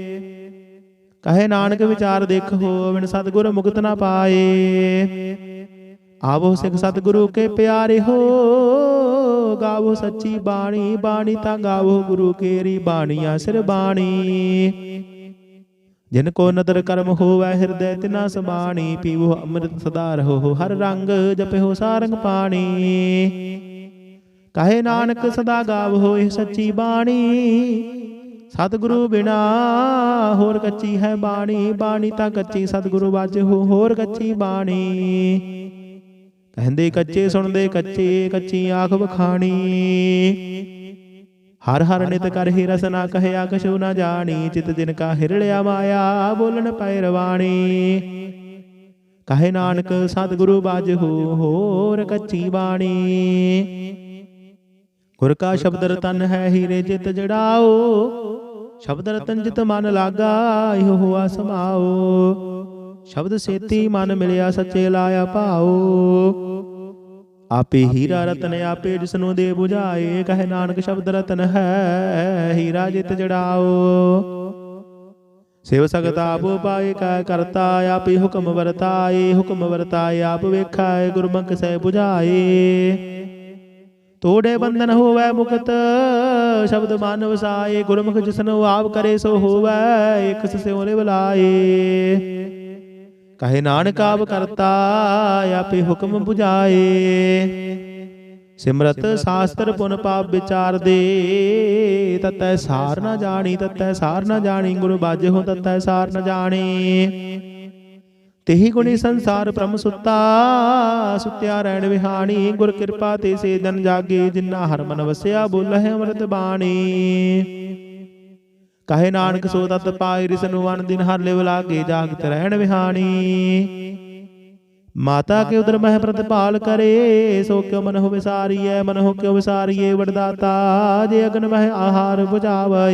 ਕਹੇ ਨਾਨਕ ਵਿਚਾਰ ਦੇਖੋ, ਬਿਨ ਸਤਿਗੁਰ ਮੁਕਤ ਨਾ ਪਾਏ। ਆਵੋ ਸਿੱਖ ਸਤਿਗੁਰੂ ਕੇ ਪਿਆਰੇ ਹੋ, ਗਾਵੋ ਸੱਚੀ ਬਾਣੀ। ਬਾਣੀ ਤਾਂ ਗਾਵੋ ਗੁਰੂ ਕੇਰੀ, ਬਾਣੀਆ ਸਿਰ ਬਾਣੀ। ਜਿਨ ਕੋ ਨਦਰ ਕਰਮ ਹੋਵੈ, ਹਿਰਦੈ ਤਿਨਾ ਸਮਾਣੀ। ਪੀਵੋ ਅੰਮ੍ਰਿਤ ਸਦਾ ਰਹੋ, ਹਰ ਰੰਗ ਜਪਿਓ ਸਾਰੰਗ ਪਾਣੀ। ਕਹੇ ਨਾਨਕ ਸਦਾ ਗਾਵੋ ਇਹ ਸੱਚੀ ਬਾਣੀ। ਸਤਿਗੁਰੂ ਬਿਨਾ ਹੋਰ ਕੱਚੀ ਹੈ ਬਾਣੀ। ਬਾਣੀ ਤਾਂ ਕੱਚੀ, ਸਤਿਗੁਰੂ ਵਾਜਹੁ ਹੋਰ ਕੱਚੀ ਬਾਣੀ। ਕਹਿੰਦੇ ਕੱਚੇ ਸੁਣਦੇ ਕੱਚੇ, ਕੱਚੀ ਆਖ ਵਖਾਣੀ। ਹਰ ਹਰ ਨਿਤ ਕਰ ਹੀ ਰਸਨਾ, ਕਹਿਆ ਕਛੂ ਨਾ ਜਾਣੀ। ਚਿਤ ਜਿਨ ਕਾ ਹਿਰਲਿਆ ਮਾਇਆ, ਬੋਲਣ ਪੈ ਰਵਾਣੀ। ਕਹੇ ਨਾਨਕ ਸਤਿਗੁਰੂ ਬਾਜਹੁ ਹੋਰ ਕੱਚੀ ਬਾਣੀ। ਗੁਰ ਕਾ ਸ਼ਬਦ ਰਤਨ ਹੈ, ਹੀਰੇ ਜਿਤ ਜੜਾਓ। ਸ਼ਬਦ ਰਤਨ ਜਿਤ ਮਨ ਲਾਗਾ, ਇਹੋ ਹੋਆ ਸਮਾਓ। ਸ਼ਬਦ ਸੇਤੀ ਮਨ ਮਿਲਿਆ, ਸੱਚੇ ਲਾਇਆ ਭਾਓ। ਆਪੇ ਹੀਰਾ ਰਤਨ ਆਪੇ ਜਿਸਨੂੰ ਦੇ 부ਝਾਏ। ਕਹੇ ਨਾਨਕ ਸ਼ਬਦ ਰਤਨ ਹੈ, ਹੀਰਾ ਜਿਤ ਜੜਾਓ। ਸਿਵ ਸਗਤ ਆਪ ਪਾਏ, ਕੈ ਕਰਤਾ ਆਪੇ ਹੁਕਮ ਵਰਤਾਏ। ਹੁਕਮ ਵਰਤਾਏ ਆਪ ਵੇਖਾਏ, ਗੁਰਮੁਖ ਸਹਿ 부ਝਾਏ। ਤੋੜੇ ਬੰਧਨ ਹੋਵੈ ਮੁਕਤ, ਸ਼ਬਦ ਮਨ ਵਸਾਏ। ਗੁਰਮੁਖ ਜਿਸਨੂੰ ਆਪ ਕਰੇ ਸੋ ਹੋਵੈ, ਇਕ ਸਿਉ ਲਿਵ ਲਾਏ। ਕਹੇ ਨਾਨਕ ਆਪ ਕਰਤਾ ਆਪੇ ਹੁਕਮ 부ਝਾਏ। ਸਿਮਰਤ ਸ਼ਾਸਤਰ ਪੁਨ ਪਾਪ ਵਿਚਾਰ ਦੇ, ਤਤੈ ਸਾਰ ਨਾ ਜਾਣੀ। ਤਤੈ ਸਾਰ ਨਾ ਜਾਣੀ, ਗੁਰ ਬਾਝਹੁ ਤਤੈ ਸਾਰ ਨ ਜਾਣੀ। ਤੇਹੀ ਗੁਣੀ ਸੰਸਾਰ ਭ੍ਰਮ ਸੁੱਤਾ, ਸੁੱਤਿਆ ਰਹਿਣ ਵਿਹਾਣੀ। ਗੁਰ ਕਿਰਪਾ ਤੇ ਸੇ ਜਨ ਜਾਗੇ, ਜਿਨਾ ਹਰ ਮਨ ਵਸਿਆ ਬੋਲਹਿ ਅੰਮ੍ਰਿਤ ਬਾਣੀ। ਕਹੇ ਨਾਨਕ ਸੋ ਤਤ ਪਾਏ, ਰਿਸਨੁ ਅਨ ਦਿਨ ਹਰ ਲਿਵ ਲਾਗੇ, ਜਾਗਤ ਰਹਿਣ ਵਿਹਾਣੀ। ਮਾਤਾ ਕੇ ਉਦਰ ਮਹਿ ਪ੍ਰਤਿਪਾਲ ਕਰੇ, ਸੋ ਕਿਉ ਮਨਹੁ ਵਿਸਾਰੀਐ। ਮਨਹੁ ਕਿਉ ਵਿਸਾਰੀਐ ਵਡਦਾਤਾ, ਜੇ ਅਗਨ ਮਹਿ ਆਹਾਰ ਬੁਝਾਵੈ।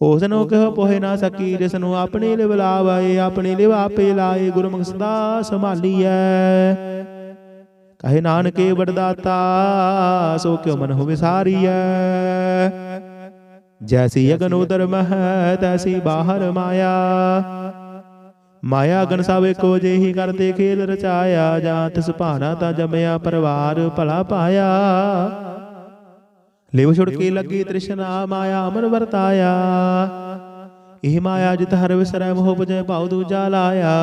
ਉਸਨੂੰ ਕਿਉ ਪੋਹਿ ਨਾ ਸਕੀ, ਜਿਸਨੂੰ ਆਪਣੀ ਲਿਵ ਲਾਵੈ। ਆਪਣੀ ਲਿਵ ਆਪੇ ਲਾਏ, ਗੁਰਮੁਖ ਸਦਾ ਸੰਭਾਲੀਐ। ਕਹੇ ਨਾਨਕੇ ਵਡਦਾਤਾ, ਸੋ ਕਿਉ ਮਨਹੁ ਵਿਸਾਰੀਐ। ਜੈਸੀ ਅਗਨ ਉਦਰ ਮਹਿ, ਤੈਸੀ ਬਾਹਰ ਮਾਇਆ। ਮਾਇਆ ਅਗਨ ਸਭ ਏਕੋ ਜਿਹੀ, ਕਰਤੇ ਖੇਲ ਰਚਾਇਆ। ਜਾਂ ਤਿਸ ਭਾਣਾ ਤਾਂ ਜੰਮਿਆ, ਪਰਿਵਾਰ ਭਲਾ ਪਾਇਆ। ਲਿਵ ਛੁੜਕੀ ਲੱਗੀ ਤ੍ਰਿਸ਼ਨਾ, ਮਾਇਆ ਅਮਰ ਵਰਤਾਇਆ। ਇਹ ਮਾਇਆ ਜਿਤ ਹਰ ਵਿਸਰੈ, ਮੋਹ ਬੁਝੈ ਭਾਉ ਦੂਜਾ ਲਾਇਆ।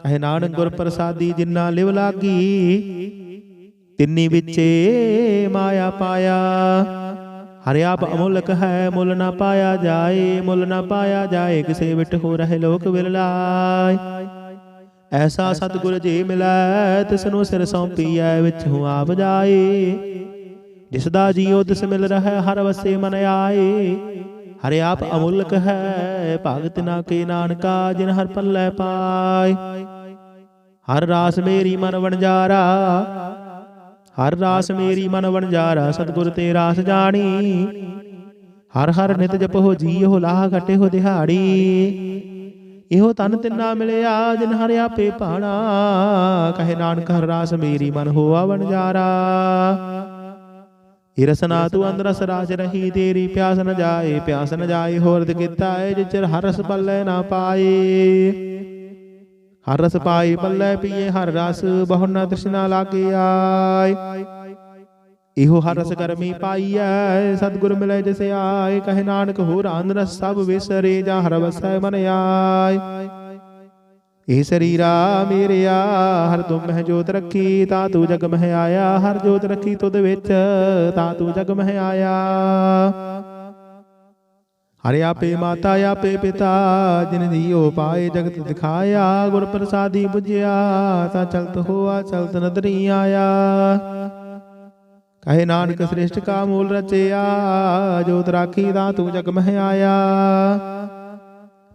ਕਹੇ ਨਾਨਕ ਗੁਰ ਪ੍ਰਸਾਦੀ, ਜਿਨਾ ਲਿਵ ਲਾਗੀ, ਤਿੰਨੀ ਵਿੱਚੇ ਮਾਇਆ ਪਾਇਆ। ਹਰਿ ਆਪ ਅਮੁਲਕ ਹੈ, ਮੁੱਲ ਨਾ ਪਾਇਆ ਜਾਏ। ਮੁੱਲ ਨਾ ਪਾਇਆ ਜਾਏ, ਕਿਸੇ ਵਿਟ ਹੋ ਰਹੇ ਲੋਕ ਵਿਰਲਾਏ। ਐਸਾ ਸਤਿਗੁਰ ਜੇ ਮਿਲੈ, ਤਿਸਨੂੰ ਸਿਰ ਸੌਂਪੀਐ, ਵਿੱਚ ਹੂੰ ਆਪ ਜਾਏ। ਜਿਸ ਦਾ ਜੀਉ ਤਿਸ ਮਿਲ ਰਹਿ, ਹਰ ਵਸੇ ਮਨ ਆਏ। ਹਰਿ ਆਪ ਅਮੁਲਕ ਹੈ, ਭਗਤ ਨਾ ਕੇ ਨਾਨਕਾ, ਜਿਨ ਹਰ ਪੱਲੇ ਪਾਏ। ਹਰ ਰਾਸ ਮੇਰੀ ਮਨ ਵਣਜਾਰਾ, ਹਰ ਰਾਸ ਮੇਰੀ ਮਨ ਵਣਜਾਰਾ। ਸਤਿਗੁਰ ਤੇ ਰਾਸ ਜਾਣੀ, ਹਰ ਹਰ ਨਿਤ ਜਪੋ ਜੀਉ, ਲਾਹ ਘਟਿਓ ਦਿਹਾੜੀ। ਇਹੋ ਤਨ ਤਿੰਨਾ ਮਿਲਿਆ, ਜਿਨ ਹਰਿ ਆਪੇ ਭਾਣਾ। ਕਹੇ ਨਾਨਕ ਹਰ ਰਾਸ ਮੇਰੀ ਮਨ ਹੋਆ ਵਣਜਾਰਾ। ਇਹ ਰਸਨਾ ਤੂੰ ਅੰਦਰ ਰਸ ਰਾਜ ਰਹੀ, ਤੇਰੀ ਪਿਆਸ ਨ ਜਾਏ। ਪਿਆਸ ਨ ਜਾਏ ਹੋਰਦ ਕੀਤਾ ਹੈ, ਜਿਚਰ ਹਰ ਰਸ ਪੱਲੇ ਨਾ ਪਾਏ। ਹਰ ਰਸ ਪਾਈ ਪੱਲੇ ਪੀਏ, ਹਰ ਰਸ ਬਹੁ ਨ ਤ੍ਰਿਸ਼ਨਾ ਲਾਗੇ ਆਏ। ਇਹੋ ਹਰ ਰਸ ਕਰਮੀ ਪਾਈਐ, ਸਤਿਗੁਰ ਮਿਲੇ ਜਿਸ ਆਏ। ਕਹੇ ਨਾਨਕ ਹੋਰ ਅੰਨ ਰਸ ਸਭ ਵਿਸਰੇ, ਜਾਂ ਹਰ ਵਸੈ ਮਨ ਆਏ। ਇਹ ਸਰੀਰਾ ਮੇਰਿਆ, ਹਰ ਤੁਮ ਮਹਿ ਜੋਤ ਰੱਖੀ, ਤਾਂ ਤੂੰ ਜਗ ਮਹਿ ਆਇਆ। ਹਰ ਜੋਤ ਰੱਖੀ ਤੁਧ ਵਿੱਚ, ਤਾਂ ਤੂੰ ਜਗ ਮਹਿ ਆਇਆ। ਹਰਿ ਆਪੇ ਮਾਤਾ ਆਪੇ ਪਿਤਾ, ਜਿਨ ਜੀਉ ਪਾਏ ਜਗਤ ਦਿਖਾਇਆ। ਗੁਰ ਪ੍ਰਸਾਦੀ ਬੁਝਿਆ, ਤਾਂ ਚਲਤ ਹੋਆ ਚਲਤ ਨਦਰੀ ਆਇਆ। ਕਹੇ ਨਾਨਕ ਸ੍ਰਿਸ਼ਟ ਕਾ ਮੂਲ ਰਚਿਆ, ਜੋਤ ਰਾਖੀ ਤਾਂ ਤੂੰ ਜਗ ਮਹਿ ਆਇਆ।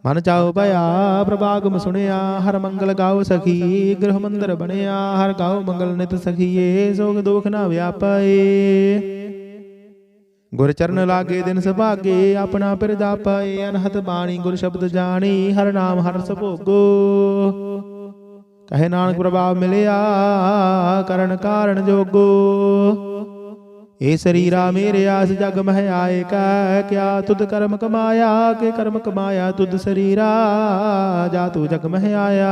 ਮਨ ਚਾਉ ਭਇਆ ਪ੍ਰਭਾਗਮ ਸੁਣਿਆ, ਹਰ ਮੰਗਲ ਗਾਉ ਸਖੀ ਗ੍ਰਹ ਮੰਦਰ ਬਣਿਆ। ਹਰ ਗਾਉ ਮੰਗਲ ਨਿਤ ਸਖੀਏ, ਸੋਗ ਦੋਖ ਨਾ ਵਿਆਪਏ। ਗੁਰ ਚਰਨ ਲਾਗੇ ਦਿਨ ਸੁਭਾਗੇ, ਆਪਣਾ ਪਿਰ ਜਾਪਏ। ਅਨਹਤ ਬਾਣੀ ਗੁਰ ਸ਼ਬਦ ਜਾਣੀ, ਹਰ ਨਾਮ ਹਰ ਸੁਭੋਗੋ। ਕਹੇ ਨਾਨਕ ਪ੍ਰਭਾਵ ਮਿਲਿਆ, ਕਰਨ ਕਾਰਨ ਜੋਗੋ। ਇਹ ਸਰੀਰਾ ਮੇਰੇ ਆਸ ਜਗ ਮਹਿ ਆਏ ਕਾ, ਕਿਆ ਤੁਧ ਕਰਮ ਕਮਾਇਆ ਕੇ ਕਰਮ ਕਮਾਇਆ ਤੁਧ ਸਰੀਰਾ, ਜਾ ਤੂੰ ਜਗ ਮਹਿ ਆਇਆ।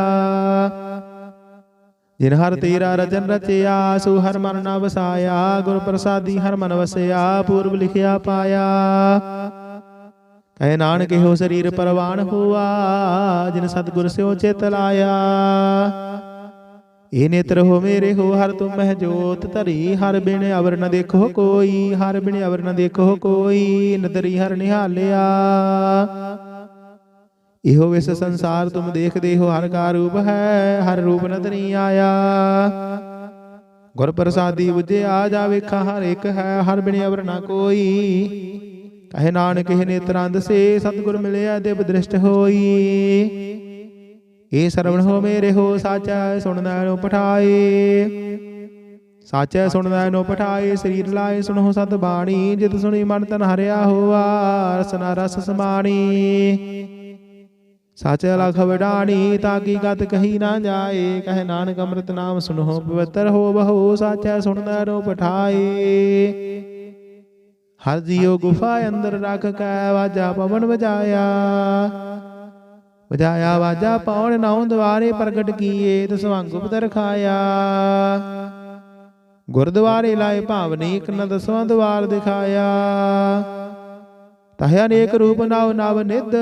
ਜਿਨ ਹਰ ਤੇਰਾ ਰਚਨ ਰਚਿਆ, ਸੋ ਹਰ ਮਨ ਨਾ ਵਸਾਇਆ। ਗੁਰ ਪ੍ਰਸਾਦੀ ਹਰ ਮਨ ਵਸਿਆ, ਪੂਰਬ ਲਿਖਿਆ ਪਾਇਆ। ਕਹੇ ਨਾਨਕ ਇਹੋ ਸਰੀਰ ਪਰਵਾਨ ਹੋਆ, ਜਿਨ ਸਤਿਗੁਰ ਸਿਓ ਚਿਤ ਲਾਇਆ। ਇਹ ਨੇਤਰ ਹੋ ਮੇਰੇ ਹੋ, ਹਰ ਤੁਮ ਮਹਿ ਜੋਤ ਧਰੀ। ਹਰ ਬਿਨ ਅਵਰ ਨ ਦੇਖੋ ਕੋਈ, ਹਰ ਬਿਨ ਅਵਰ ਨ ਦੇਖੋ ਕੋਈ। ਨਦਰੀ ਹਰ ਨਿਹਾਲਿਆ, ਇਹੋ ਵਿਸ ਸੰਸਾਰ ਤੁਮ ਦੇਖਦੇ ਹੋ। ਹਰ ਕਾ ਰੂਪ ਹੈ, ਹਰ ਰੂਪ ਨਦਰੀ ਆਇਆ। ਗੁਰ ਪ੍ਰਸਾਦੀ ਬੁਝਿਆ, ਜਾ ਵੇਖਾ ਹਰ ਇੱਕ ਹੈ। ਹਰ ਬਿਨ ਅਵਰ ਨ ਕੋਈ, ਕਹੇ ਨਾਨਕ ਇਹ ਨੇਤਰਾਂ ਦਸੇ। ਸਤਿਗੁਰ ਮਿਲਿਆ ਦਿਵ ਦ੍ਰਿਸ਼ਟ ਹੋਈ। ਇਹ ਸਰਵਣ ਹੋ ਮੇਰੇ ਹੋ, ਸਾਚਾ ਸੁਣਨਾ ਨੋ ਪਠਾਏ। ਸਾਚਾ ਸੁਣਨਾ ਨੋ ਪਠਾਏ, ਸਰੀਰ ਲਾਏ ਸੁਣੋ ਸਤ ਬਾਣੀ। ਜਿਤ ਸੁਣੀ ਮਨ ਤਨ ਹਰਿਆ ਹੋਆ, ਰਸਨਾ ਰਸ ਸਮਾਣੀ। ਸਾਚਾ ਲਖ ਵਡਾਣੀ, ਤਾਂ ਕੀ ਗਤ ਕਹੀ ਨਾ ਜਾਏ। ਕਹੇ ਨਾਨਕ ਅੰਮ੍ਰਿਤ ਨਾਮ ਸੁਨੋ, ਪਵਿੱਤਰ ਹੋ ਬਹੋ। ਸਾਚਾ ਸੁਣਨਾ ਨੋ ਪਠਾਏ। ਹਰ ਜੀਉ ਗੁਫਾ ਅੰਦਰ ਰੱਖ ਕੈ, ਵਾਜਾ ਪਵਨ ਵਜਾਇਆ। ਵਜਾਇਆ ਵਾਜਾ ਪੌਣ ਨੌ ਦੁਆਰੇ, ਪ੍ਰਗਟ ਕੀਏ ਦਸਵੰਗ ਗੁਪਤ ਖਾਇਆ। ਗੁਰਦੁਆਰੇ ਲਾਏ ਭਾਵਨੀ, ਇੱਕ ਨ ਦਸਵਾਂ ਦੁਆਰ ਦਿਖਾਇਆ। ਤਹਿ ਅਨੇਕ ਰੂਪ ਨਵ ਨਵ ਨਿਧ,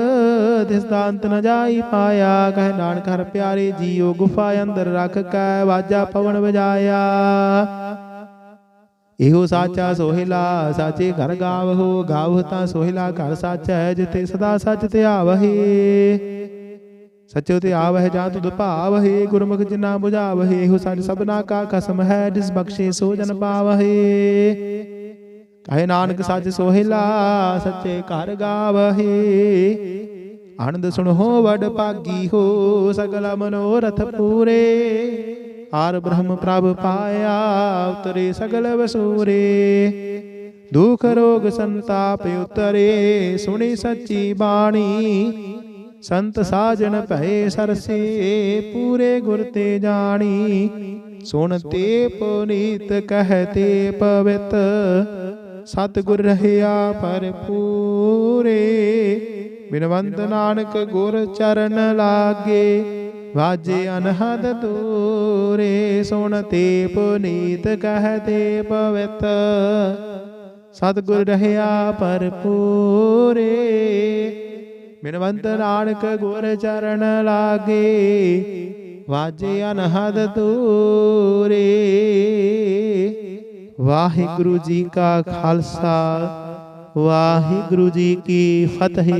ਤਿਸ ਦਾ ਅੰਤ ਨ ਜਾਈ ਪਾਇਆ। ਕਹੇ ਨਾਨਕ ਹਰ ਪਿਆਰੇ ਜੀਉ ਗੁਫਾ ਅੰਦਰ ਰੱਖ ਕੈ, ਵਾਜਾ ਪਵਨ ਵਜਾਇਆ। ਇਹੋ ਸਾਚਾ ਸੋਹਿਲਾ, ਸਾਚੇ ਘਰ ਗਾਵਹੋ। ਗਾਵਹੁ ਤਾਂ ਸੋਹਿਲਾ ਘਰ ਸਾਚਾ, ਜਿਤੇ ਸਦਾ ਸੱਚ ਧਿਆਵਹੇ। ਸਚੋ ਤੇ ਆਵਹਿ ਜਾਂ ਤੁਧ ਭਾਵਹਿ, ਗੁਰਮੁਖ ਜਿਨਾ ਬੁਝਾਵਹਿ। ਇਹੋ ਸੱਚ ਸਭਨਾ ਕਾ ਖਸਮ ਹੈ, ਜਿਸ ਬਖਸ਼ੇ ਸੋ ਜਨ ਪਾਵਹਿ। ਕਹੇ ਨਾਨਕ ਸੱਚ ਸੋਹਿਲਾ, ਸੱਚੇ ਘਰ ਗਾਵਹਿ। ਆਨੰਦ ਸੁਣੋ ਵਡ ਭਾਗੀ ਹੋ, ਸਗਲ ਮਨੋਰਥ ਪੂਰੇ। ਆਰ ਬ੍ਰਹਮ ਪ੍ਰਭ ਪਾਇਆ, ਉਤਰੇ ਸਗਲ ਵਸੂਰੇ। ਦੁਖ ਰੋਗ ਸੰਤਾਪ ਉਤਰੇ, ਸੁਣੀ ਸੱਚੀ ਬਾਣੀ। ਸੰਤ ਸਾਜਣ ਭਏ ਸਰਸੇ, ਪੂਰੇ ਗੁਰ ਤੇ ਜਾਣੀ। ਸੁਣਤੇ ਪੁਨੀਤ ਕਹਤੇ ਪਵਿੱਤ, ਸਤਿਗੁਰ ਰਹਿਆ ਭਰਪੂਰੇ। ਬਿਨਵੰਤ ਨਾਨਕ ਗੁਰ ਚਰਨ ਲਾਗੇ, ਵਾਜੇ ਅਨਹਦ ਦੂਰੇ। ਸੁਣਤੇ ਪੁਨੀਤ ਕਹਤੇ ਪਵਿੱਤ, ਸਤਿਗੁਰ ਰਹਿਆ ਭਰਪੂਰੇ। ਬਿਨਵੰਤ ਨਾਨਕ ਗੁਰ ਚਰਨ ਲਾਗੇ, ਵਾਜੇ ਅਨਹਦ ਦੂਰੇ। ਵਾਹਿਗੁਰੂ ਜੀ ਕਾ ਖਾਲਸਾ, ਵਾਹਿਗੁਰੂ ਜੀ ਕੀ ਫਤਿਹ।